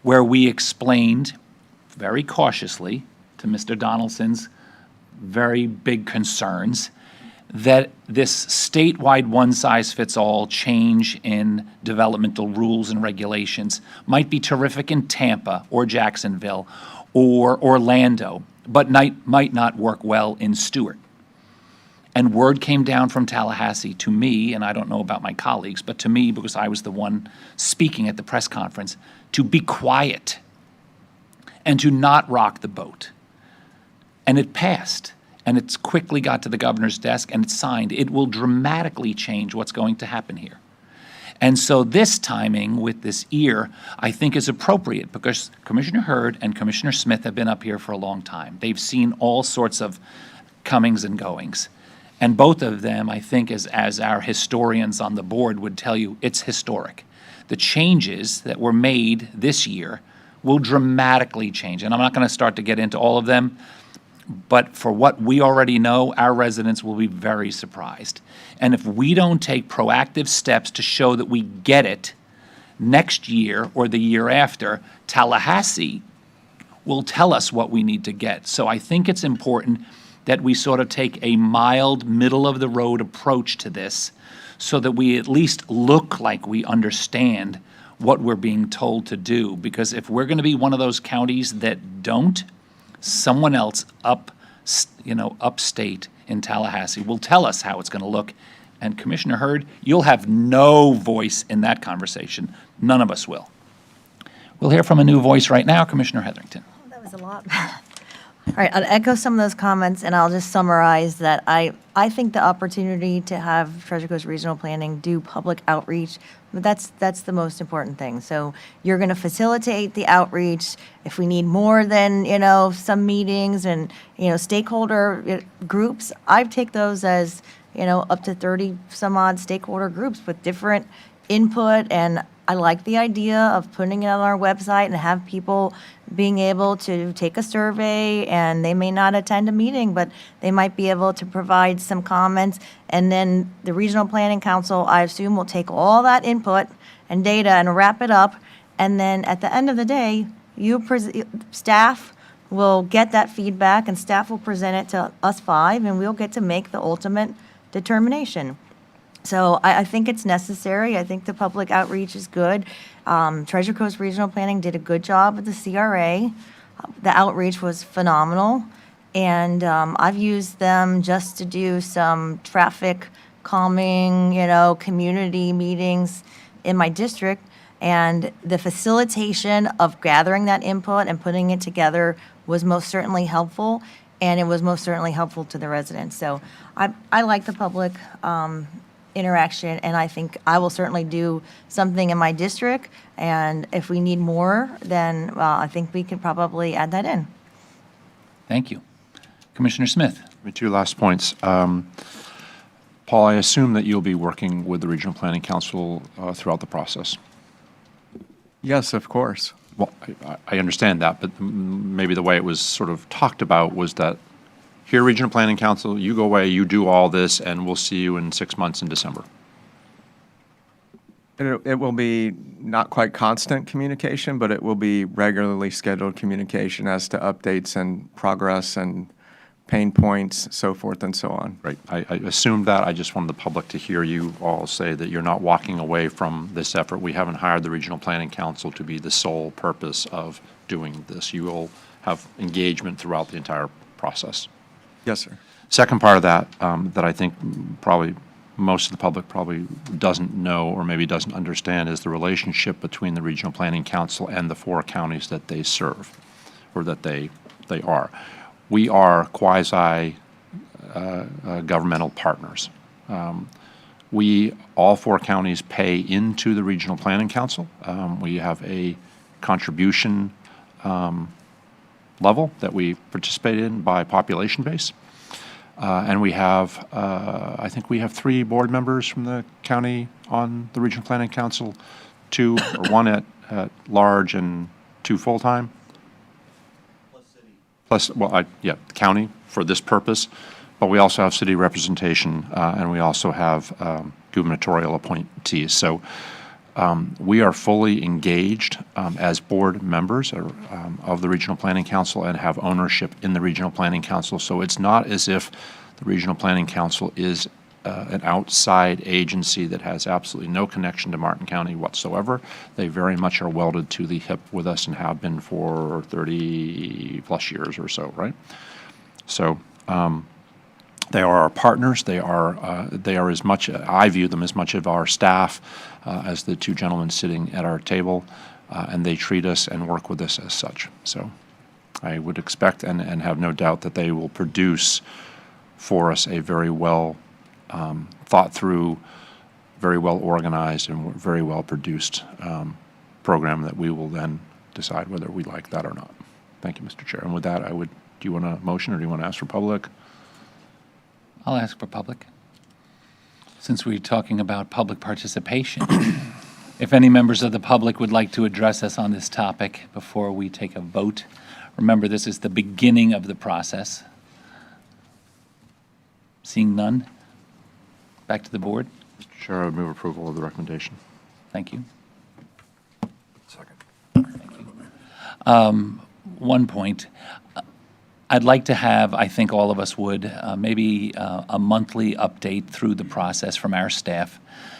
S1: where we explained very cautiously to Mr. Donaldson's very big concerns that this statewide one-size-fits-all change in developmental rules and regulations might be terrific in Tampa or Jacksonville or Orlando, but might not work well in Stewart. And word came down from Tallahassee to me, and I don't know about my colleagues, but to me, because I was the one speaking at the press conference, to be quiet and to not rock the boat. And it passed. And it's quickly got to the governor's desk and it's signed. It will dramatically change what's going to happen here. And so this timing with this year, I think, is appropriate because Commissioner Hurd and Commissioner Smith have been up here for a long time. They've seen all sorts of comings and goings. And both of them, I think, as our historians on the board would tell you, it's historic. The changes that were made this year will dramatically change. And I'm not going to start to get into all of them, but for what we already know, our residents will be very surprised. And if we don't take proactive steps to show that we get it next year or the year after, Tallahassee will tell us what we need to get. So I think it's important that we sort of take a mild, middle-of-the-road approach to this so that we at least look like we understand what we're being told to do. Because if we're going to be one of those counties that don't, someone else upstate in Tallahassee will tell us how it's going to look. And Commissioner Hurd, you'll have no voice in that conversation. None of us will. We'll hear from a new voice right now, Commissioner Hetherington.
S4: That was a lot. All right, I'll echo some of those comments, and I'll just summarize that I think the opportunity to have Treasure Coast Regional Planning do public outreach, that's the most important thing. So you're going to facilitate the outreach. If we need more than, some meetings and, stakeholder groups, I take those as, up to 30 some odd stakeholder groups with different input. And I like the idea of putting it on our website and have people being able to take a survey, and they may not attend a meeting, but they might be able to provide some comments. And then the Regional Planning Council, I assume, will take all that input and data and wrap it up. And then at the end of the day, staff will get that feedback, and staff will present it to us five, and we'll get to make the ultimate determination. So I think it's necessary. I think the public outreach is good. Treasure Coast Regional Planning did a good job with the CRA. The outreach was phenomenal, and I've used them just to do some traffic calming, community meetings in my district, and the facilitation of gathering that input and putting it together was most certainly helpful, and it was most certainly helpful to the residents. So I like the public interaction, and I think I will certainly do something in my district, and if we need more, then I think we could probably add that in.
S1: Thank you. Commissioner Smith.
S18: Two last points. Paul, I assume that you'll be working with the Regional Planning Council throughout the process.
S9: Yes, of course.
S18: Well, I understand that, but maybe the way it was sort of talked about was that here, Regional Planning Council, you go away, you do all this, and we'll see you in 6 months in December.
S9: It will be not quite constant communication, but it will be regularly scheduled communication as to updates and progress and pain points, so forth and so on.
S18: Right. I assumed that. I just wanted the public to hear you all say that you're not walking away from this effort. We haven't hired the Regional Planning Council to be the sole purpose of doing this. You will have engagement throughout the entire process.
S9: Yes, sir.
S18: Second part of that, that I think probably most of the public probably doesn't know or maybe doesn't understand, is the relationship between the Regional Planning Council and the 4 counties that they serve, or that they are. We are quasi-governmental partners. All 4 counties pay into the Regional Planning Council. We have a contribution level that we participate in by population base. And we have, I think we have 3 board members from the county on the Regional Planning Council, 2 or 1 at large and 2 full-time. Plus, well, the county for this purpose, but we also have city representation, and we also have gubernatorial appointees. So we are fully engaged as board members of the Regional Planning Council and have ownership in the Regional Planning Council. So it's not as if the Regional Planning Council is an outside agency that has absolutely no connection to Martin County whatsoever. They very much are welded to the hip with us and have been for 30-plus years or so, right? So they are our partners. They are as much, I view them as much of our staff as the 2 gentlemen sitting at our table, and they treat us and work with us as such. So I would expect and have no doubt that they will produce for us a very well thought through, very well organized, and very well produced program that we will then decide whether we like that or not. Thank you, Mr. Chair. And with that, do you want a motion or do you want to ask for public?
S1: I'll ask for public. Since we're talking about public participation, if any members of the public would like to address us on this topic before we take a vote, remember this is the beginning of the process. Seeing none, back to the board.
S18: Mr. Chair, I would move approval of the recommendation.
S1: Thank you.
S18: Second.
S1: Thank you. One point. I'd like to have, I think all of us would, maybe a monthly update through the process from our staff,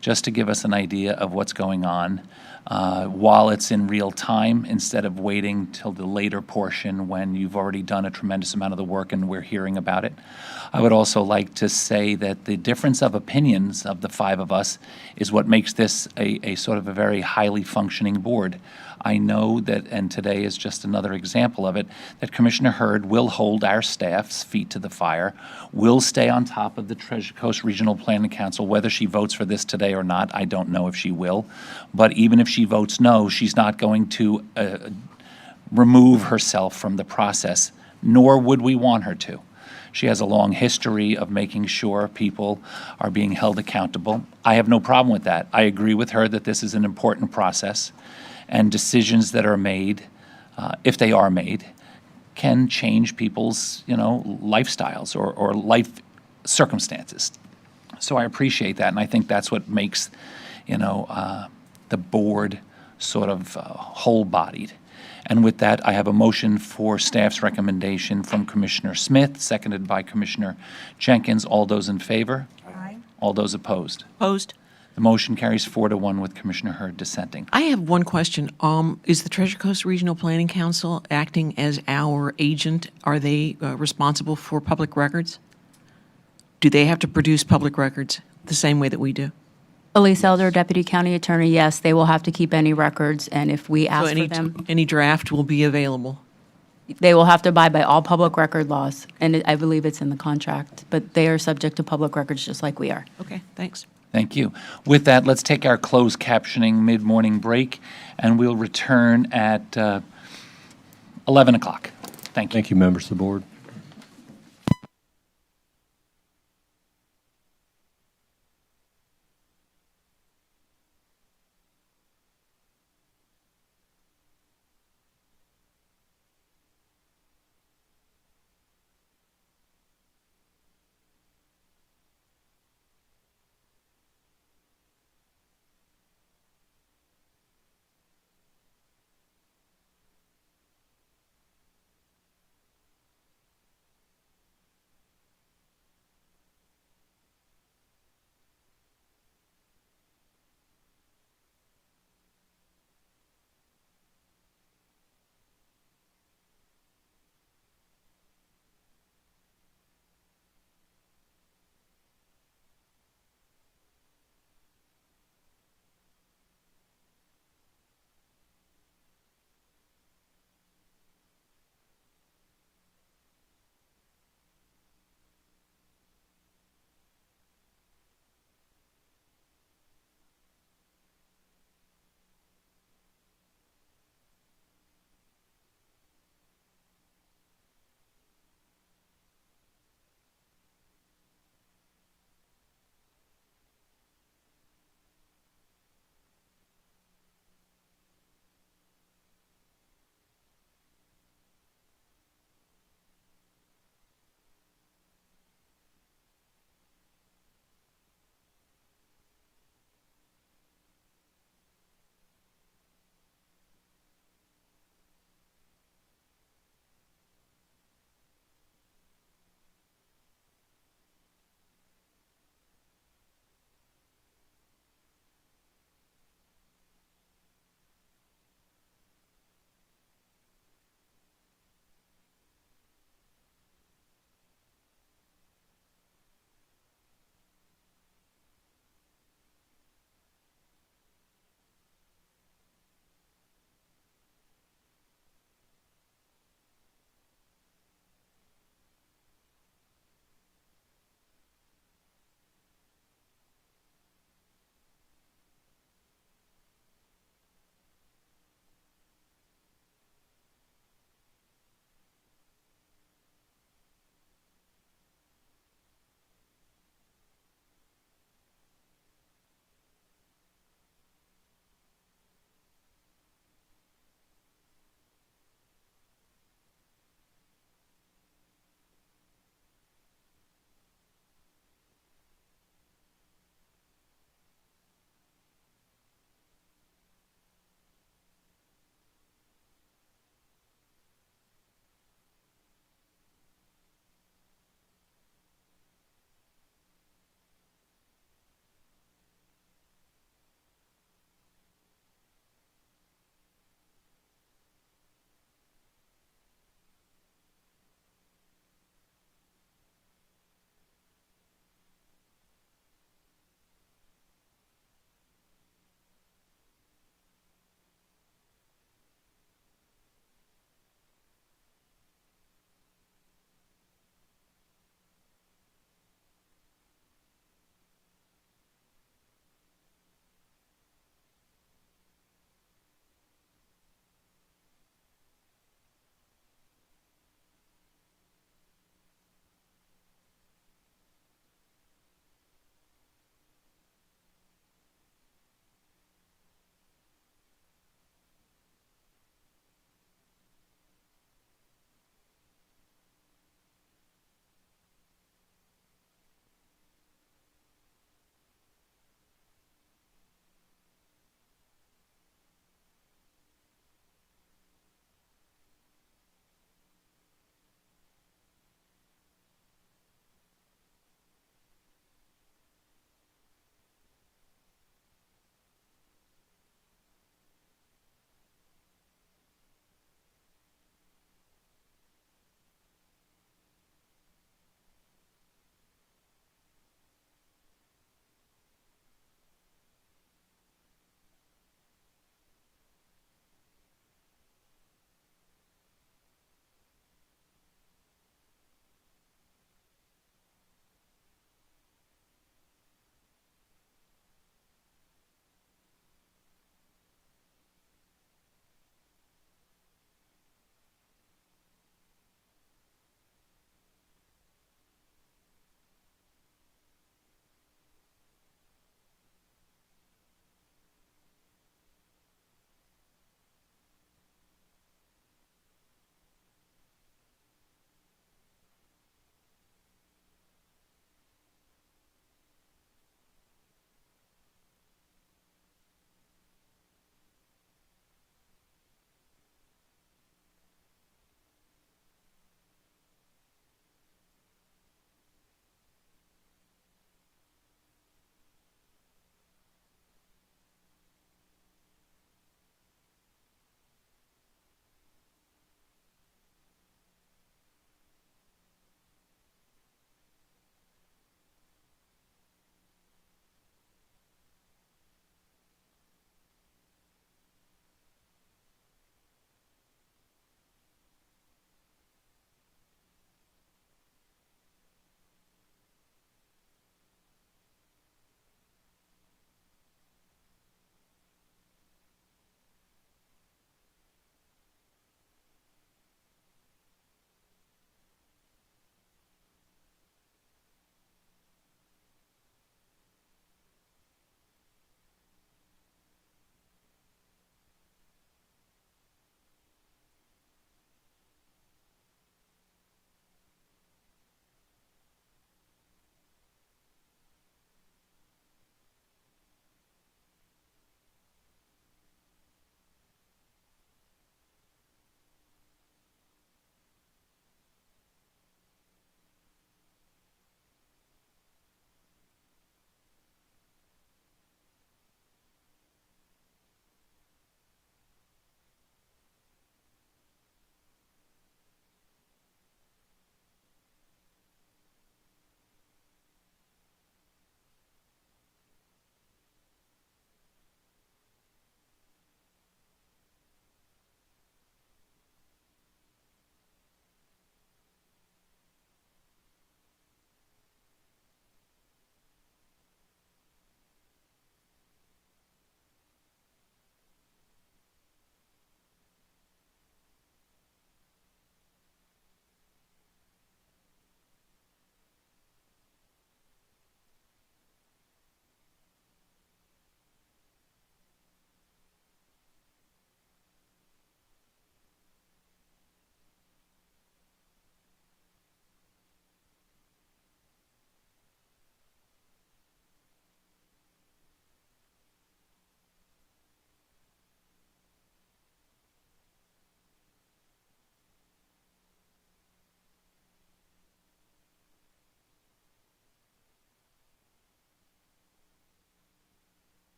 S1: just to give us an idea of what's going on while it's in real time, instead of waiting till the later portion when you've already done a tremendous amount of the work and we're hearing about it. I would also like to say that the difference of opinions of the 5 of us is what makes this a sort of a very highly functioning board. I know that, and today is just another example of it, that Commissioner Hurd will hold our staff's feet to the fire, will stay on top of the Treasure Coast Regional Planning Council. Whether she votes for this today or not, I don't know if she will. But even if she votes no, she's not going to remove herself from the process, nor would we want her to. She has a long history of making sure people are being held accountable. I have no problem with that. I agree with her that this is an important process, and decisions that are made, if they are made, can change people's, lifestyles or life circumstances. So I appreciate that, and I think that's what makes, the board sort of whole-bodied. And with that, I have a motion for staff's recommendation from Commissioner Smith, seconded by Commissioner Jenkins. All those in favor?
S4: Aye.
S1: All those opposed?
S19: Opposed?
S1: The motion carries 4-1 with Commissioner Hurd dissenting.
S19: I have one question. Is the Treasure Coast Regional Planning Council acting as our agent? Are they responsible for public records? Do they have to produce public records the same way that we do?
S5: Elise Elder, Deputy County Attorney, yes, they will have to keep any records, and if we
S19: So
S5: ask for them,
S19: any draft will be available?
S5: they will have to abide by all public record laws, and I believe it's in the contract, but they are subject to public records just like we are.
S19: Okay, thanks.
S1: Thank you. With that, let's take our closed captioning mid-morning break, and we'll return at 11 o'clock. Thank you.
S8: Thank you, members of the board.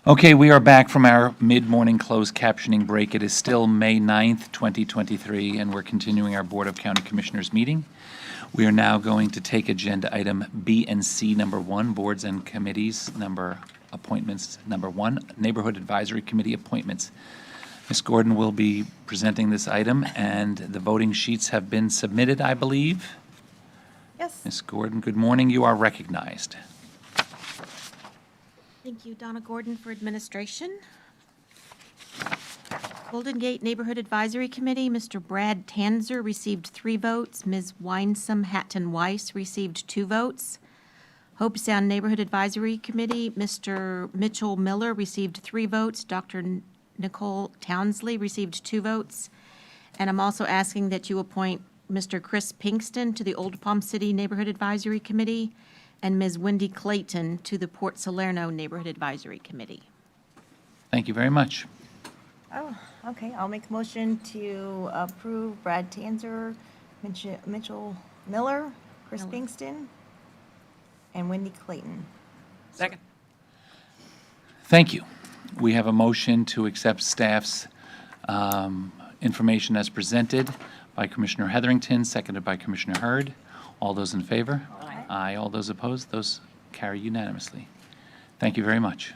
S1: Okay, we are back from our mid-morning closed captioning break. It is still May 9th, 2023, and we're continuing our Board of County Commissioners meeting. We are now going to take agenda item B and C, number 1, boards and committees, appointments, number 1, Neighborhood Advisory Committee appointments. Ms. Gordon will be presenting this item, and the voting sheets have been submitted, I believe.
S4: Yes.
S1: Ms. Gordon, good morning. You are recognized.
S11: Thank you, Donna Gordon for administration. Golden Gate Neighborhood Advisory Committee, Mr. Brad Tanzer received 3 votes. Ms. Winesome Hatton Weiss received 2 votes. Hope Sound Neighborhood Advisory Committee, Mr. Mitchell Miller received 3 votes. Dr. Nicole Townsley received 2 votes. And I'm also asking that you appoint Mr. Chris Pinkston to the Old Palm City Neighborhood Advisory Committee and Ms. Wendy Clayton to the Port Salerno Neighborhood Advisory Committee.
S1: Thank you very much.
S4: Oh, okay. I'll make a motion to approve Brad Tanzer, Mitchell Miller, Chris Pinkston, and Wendy Clayton.
S19: Second.
S1: Thank you. We have a motion to accept staff's information as presented by Commissioner Heatherington, seconded by Commissioner Hurd. All those in favor? Aye. Aye. All those opposed? Those carry unanimously. Thank you very much.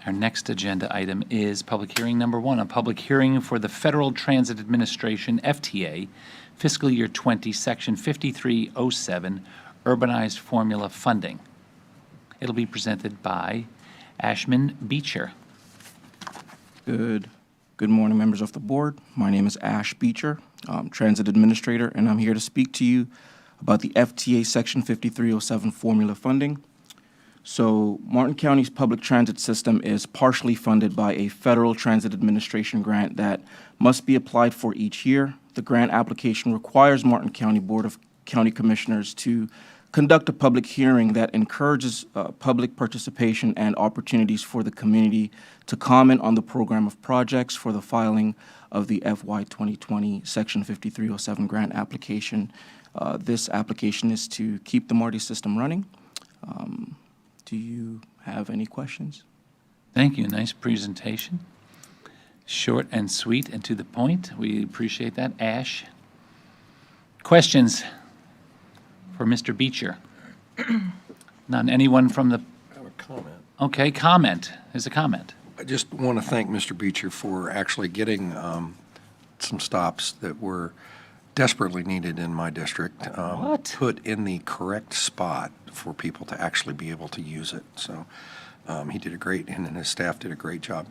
S1: Our next agenda item is public hearing number 1, a public hearing for the Federal Transit Administration, FTA, fiscal year 20, section 5307, urbanized formula funding. It'll be presented by Ashman Beecher.
S12: Good morning, members of the board. My name is Ash Beecher, Transit Administrator, and I'm here to speak to you about the FTA Section 5307 formula funding. So Martin County's public transit system is partially funded by a Federal Transit Administration grant that must be applied for each year. The grant application requires Martin County Board of County Commissioners to conduct a public hearing that encourages public participation and opportunities for the community to comment on the program of projects for the filing of the FY 2020 Section 5307 grant application. This application is to keep the MARTI system running. Do you have any questions?
S1: Thank you. Nice presentation. Short and sweet and to the point. We appreciate that. Ash? Questions for Mr. Beecher? None. Anyone from the...
S6: I have a comment.
S1: Okay, comment. There's a comment.
S6: I just want to thank Mr. Beecher for actually getting some stops that were desperately needed in my district. Put in the correct spot for people to actually be able to use it. So he did a great, and his staff did a great job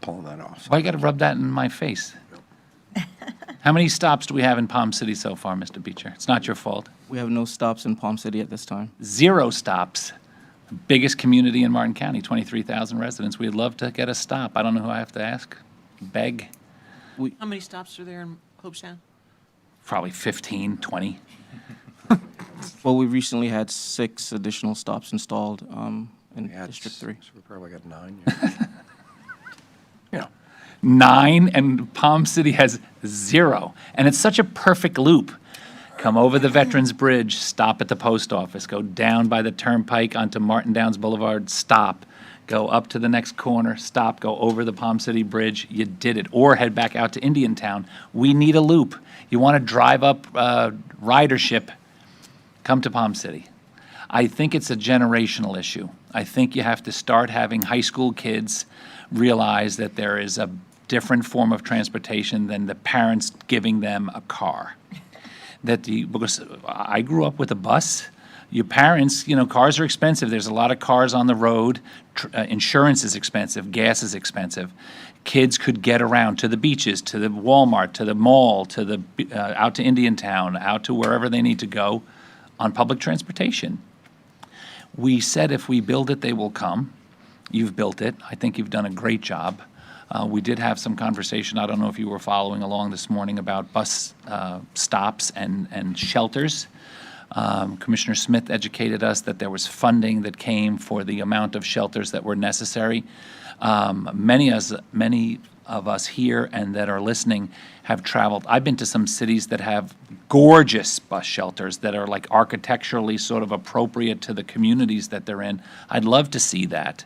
S6: pulling that off.
S1: Why you got to rub that in my face? How many stops do we have in Palm City so far, Mr. Beecher? It's not your fault.
S12: We have no stops in Palm City at this time.
S1: 0 stops. The biggest community in Martin County, 23,000 residents. We'd love to get a stop. I don't know who I have to ask. Beg.
S19: How many stops are there in Hope Sound?
S1: Probably 15, 20.
S12: Well, we recently had 6 additional stops installed in District 3.
S6: So we probably got 9.
S1: 9, and Palm City has 0. And it's such a perfect loop. Come over the Veterans Bridge, stop at the post office, go down by the turnpike onto Martin Downs Boulevard, stop, go up to the next corner, stop, go over the Palm City Bridge. You did it. Or head back out to Indiantown. We need a loop. You want to drive up ridership, come to Palm City. I think it's a generational issue. I think you have to start having high school kids realize that there is a different form of transportation than the parents giving them a car. Because I grew up with a bus. Your parents, cars are expensive. There's a lot of cars on the road. Insurance is expensive. Gas is expensive. Kids could get around to the beaches, to the Walmart, to the mall, to the out to Indiantown, out to wherever they need to go on public transportation. We said if we build it, they will come. You've built it. I think you've done a great job. We did have some conversation, I don't know if you were following along this morning, about bus stops and shelters. Commissioner Smith educated us that there was funding that came for the amount of shelters that were necessary. Many of us here and that are listening have traveled. I've been to some cities that have gorgeous bus shelters that are like architecturally sort of appropriate to the communities that they're in. I'd love to see that,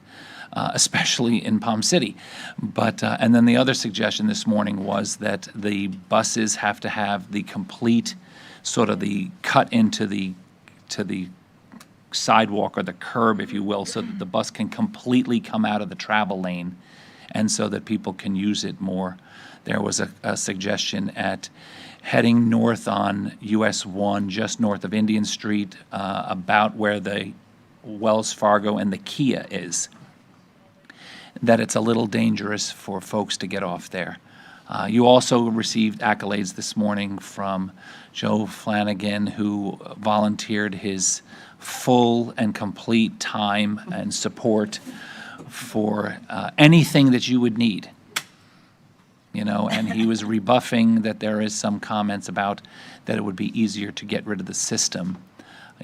S1: especially in Palm City. But, and then the other suggestion this morning was that the buses have to have the complete, sort of the cut into the, to the sidewalk or the curb, if you will, so that the bus can completely come out of the travel lane and so that people can use it more. There was a suggestion at heading north on US 1, just north of Indian Street, about where the Wells Fargo and the Kia is, that it's a little dangerous for folks to get off there. You also received accolades this morning from Joe Flanagan, who volunteered his full and complete time and support for anything that you would need. You know, and he was rebuffing that there is some comments about that it would be easier to get rid of the system.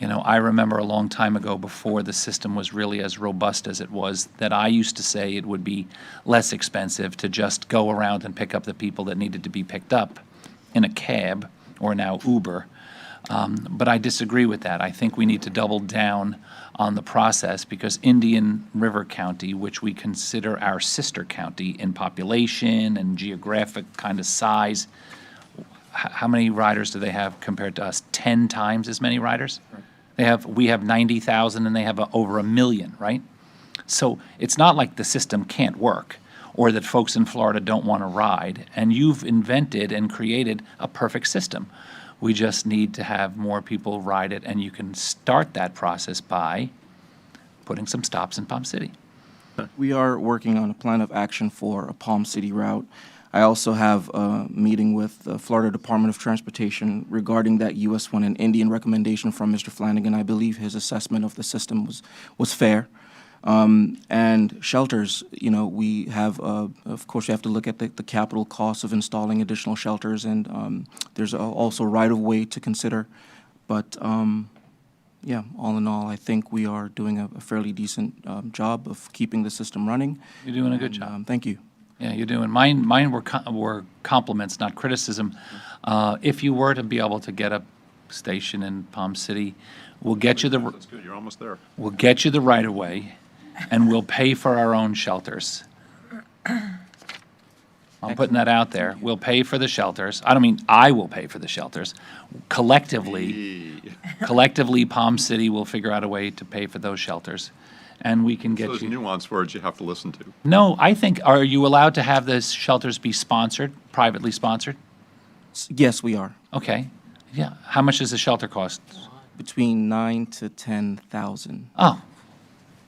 S1: You know, I remember a long time ago, before the system was really as robust as it was, that I used to say it would be less expensive to just go around and pick up the people that needed to be picked up in a cab, or now Uber. But I disagree with that. I think we need to double down on the process, because Indian River County, which we consider our sister county in population and geographic kind of size, how many riders do they have compared to us? 10 times as many riders? We have 90,000 and they have over 1 million, right? So it's not like the system can't work or that folks in Florida don't want to ride. And you've invented and created a perfect system. We just need to have more people ride it, and you can start that process by putting some stops in Palm City.
S12: We are working on a plan of action for a Palm City route. I also have a meeting with the Florida Department of Transportation regarding that US 1 and Indian recommendation from Mr. Flanagan. I believe his assessment of the system was fair. And shelters, you know, we have, of course, you have to look at the capital costs of installing additional shelters, and there's also right-of-way to consider. But, yeah, all in all, I think we are doing a fairly decent job of keeping the system running.
S1: You're doing a good job.
S12: Thank you.
S1: Yeah, you're doing. Mine were compliments, not criticism. If you were to be able to get a station in Palm City, we'll get you the.
S18: That's good, you're almost there.
S1: We'll get you the right-of-way, and we'll pay for our own shelters. I'm putting that out there. We'll pay for the shelters. I don't mean I will pay for the shelters. Collectively, Palm City will figure out a way to pay for those shelters, and we can get
S18: Those
S1: you.
S18: nuanced words you have to listen to.
S1: No, I think, are you allowed to have the shelters be sponsored, privately sponsored?
S12: Yes, we are.
S1: Okay. Yeah. How much does the shelter cost?
S12: Between 9,000 to 10,000.
S1: Oh,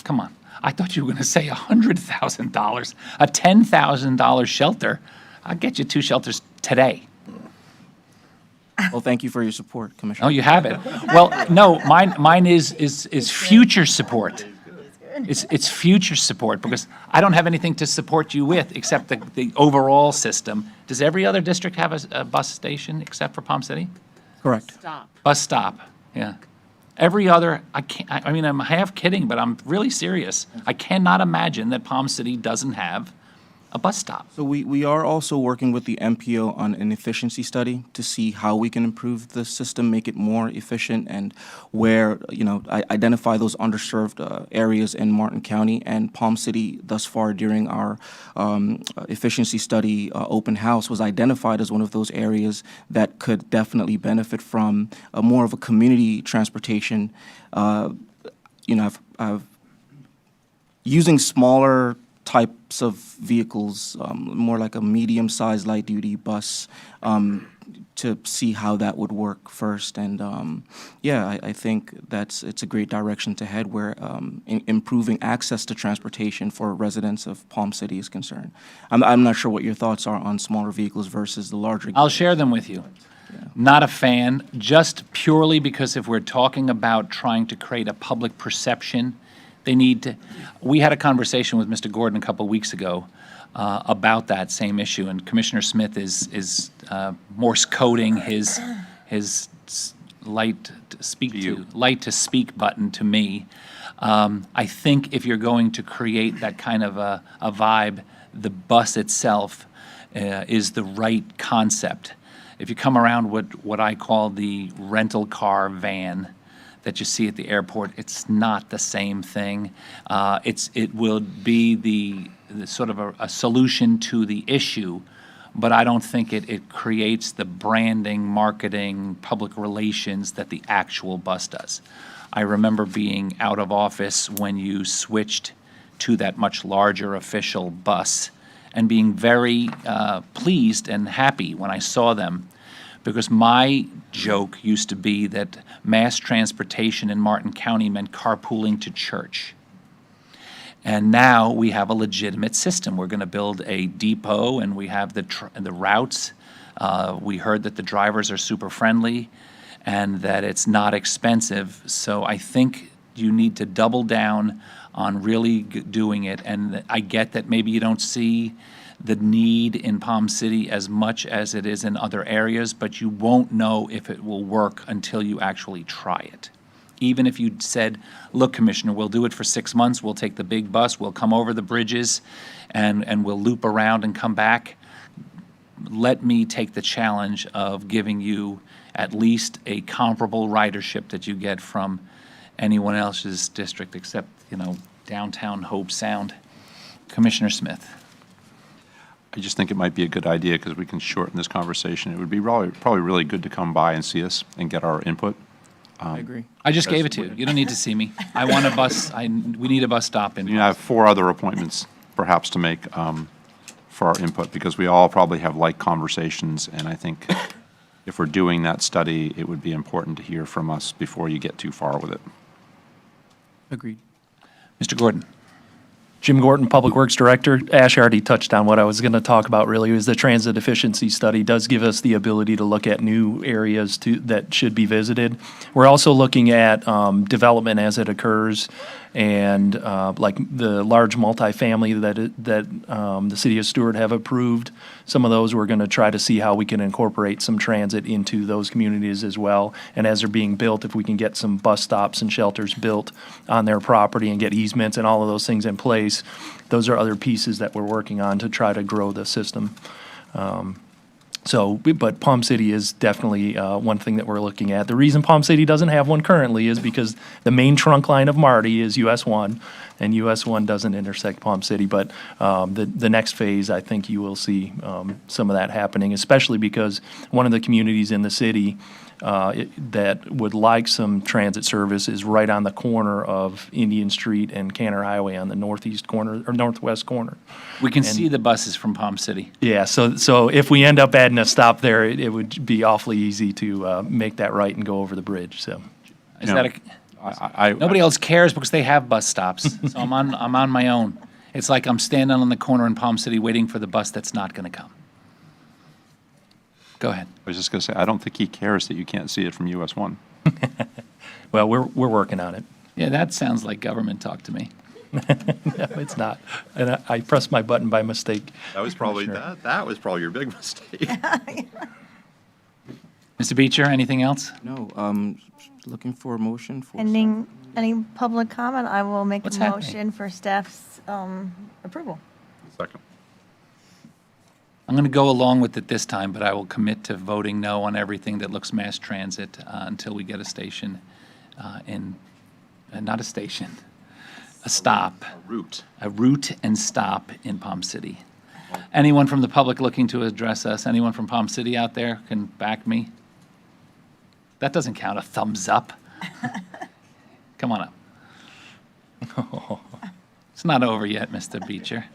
S1: come on. I thought you were going to say $100,000. A $10,000 shelter. I'll get you 2 shelters today.
S12: Well, thank you for your support, Commissioner.
S1: Oh, you have it. Well, no, mine is future support. It's future support, because I don't have anything to support you with except the overall system. Does every other district have a bus station except for Palm City?
S12: Correct.
S1: Bus stop, yeah. Every other, I mean, I'm half kidding, but I'm really serious. I cannot imagine that Palm City doesn't have a bus stop.
S12: So we are also working with the MPO on an efficiency study to see how we can improve the system, make it more efficient, and where, you know, identify those underserved areas in Martin County. And Palm City, thus far during our efficiency study open house, was identified as one of those areas that could definitely benefit from more of a community transportation. You know, I've using smaller types of vehicles, more like a medium-sized light-duty bus, to see how that would work first. And yeah, I think it's a great direction to head, where improving access to transportation for residents of Palm City is concerned. I'm not sure what your thoughts are on smaller vehicles versus the larger.
S1: I'll share them with you. Not a fan, just purely because if we're talking about trying to create a public perception, they need to. We had a conversation with Mr. Gordon a couple of weeks ago about that same issue, and Commissioner Smith is Morse coding his light to speak button to me. I think if you're going to create that kind of a vibe, the bus itself is the right concept. If you come around what I call the rental car van that you see at the airport, it's not the same thing. It will be the sort of a solution to the issue, but I don't think it creates the branding, marketing, public relations that the actual bus does. I remember being out of office when you switched to that much larger official bus and being very pleased and happy when I saw them, because my joke used to be that mass transportation in Martin County meant carpooling to church. And now we have a legitimate system. We're going to build a depot, and we have the routes. We heard that the drivers are super friendly and that it's not expensive. So I think you need to double down on really doing it. And I get that maybe you don't see the need in Palm City as much as it is in other areas, but you won't know if it will work until you actually try it. Even if you said, look, Commissioner, we'll do it for 6 months, we'll take the big bus, we'll come over the bridges, and we'll loop around and come back. Let me take the challenge of giving you at least a comparable ridership that you get from anyone else's district except, downtown Hope Sound. Commissioner Smith.
S18: I just think it might be a good idea because we can shorten this conversation. It would be probably really good to come by and see us and get our input.
S12: I agree.
S1: I just gave it to you. You don't need to see me. I want a bus. We need a bus stop in.
S18: You have 4 other appointments perhaps to make for our input, because we all probably have like conversations, and I think if we're doing that study, it would be important to hear from us before you get too far with it.
S12: Agreed.
S1: Mr. Gordon.
S13: Jim Gordon, Public Works Director. Ash already touched on what I was going to talk about really, was the transit efficiency study does give us the ability to look at new areas that should be visited. We're also looking at development as it occurs, and like the large multifamily that the city of Stewart have approved. Some of those we're going to try to see how we can incorporate some transit into those communities as well. And as they're being built, if we can get some bus stops and shelters built on their property and get easements and all of those things in place, those are other pieces that we're working on to try to grow the system. But Palm City is definitely one thing that we're looking at. The reason Palm City doesn't have one currently is because the main trunk line of MARTY is US 1, and US 1 doesn't intersect Palm City. But the next phase, I think you will see some of that happening, especially because one of the communities in the city that would like some transit service is right on the corner of Indian Street and Canner Highway on the northeast corner or northwest corner.
S1: We can see the buses from Palm City.
S13: Yeah, so if we end up adding a stop there, it would be awfully easy to make that right and go over the bridge. So,
S1: Is that nobody else cares because they have bus stops. So I'm on my own. It's like I'm standing on the corner in Palm City waiting for the bus that's not going to come. Go ahead.
S18: I was just going to say, I don't think he cares that you can't see it from US 1.
S13: Well, we're working on it.
S1: Yeah, that sounds like government talk to me.
S13: No, it's not. And I pressed my button by mistake.
S18: That was probably that was probably your big mistake.
S1: Mr. Beecher, anything else?
S12: No, looking for a motion for.
S4: Any public comment? I will make
S1: What's
S4: a
S1: happening?
S4: motion for staff's approval.
S18: Second.
S1: I'm going to go along with it this time, but I will commit to voting no on everything that looks mass transit until we get a station not a station, a stop. A route and stop in Palm City. Anyone from the public looking to address us? Anyone from Palm City out there can back me? That doesn't count, a thumbs up. Come on up. It's not over yet, Mr. Beecher.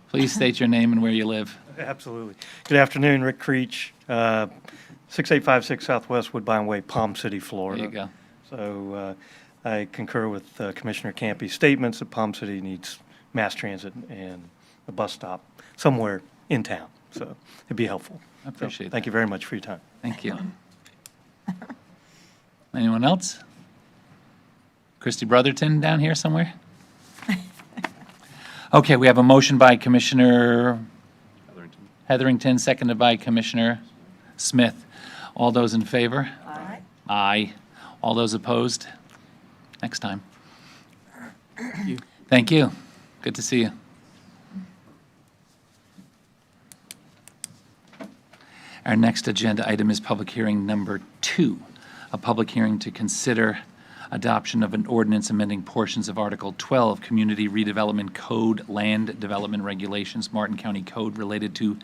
S1: Please state your name and where you live.
S14: Absolutely. Good afternoon, Rick Creech, 6856 Southwest Woodbine Way, Palm City, Florida.
S1: There you go.
S14: So I concur with Commissioner Campy's statements that Palm City needs mass transit and a bus stop somewhere in town. So it'd be helpful.
S1: I appreciate that.
S14: Thank you very much for your time.
S1: Thank you. Anyone else? Christy Brotherton down here somewhere? Okay, we have a motion by Commissioner Heatherington, seconded by Commissioner Smith. All those in favor? Aye. Aye. All those opposed? Next time. Thank you. Good to see you. Our next agenda item is public hearing number 2, a public hearing to consider adoption of an ordinance amending portions of Article 12, Community Redevelopment Code, Land Development Regulations, Martin County Code related to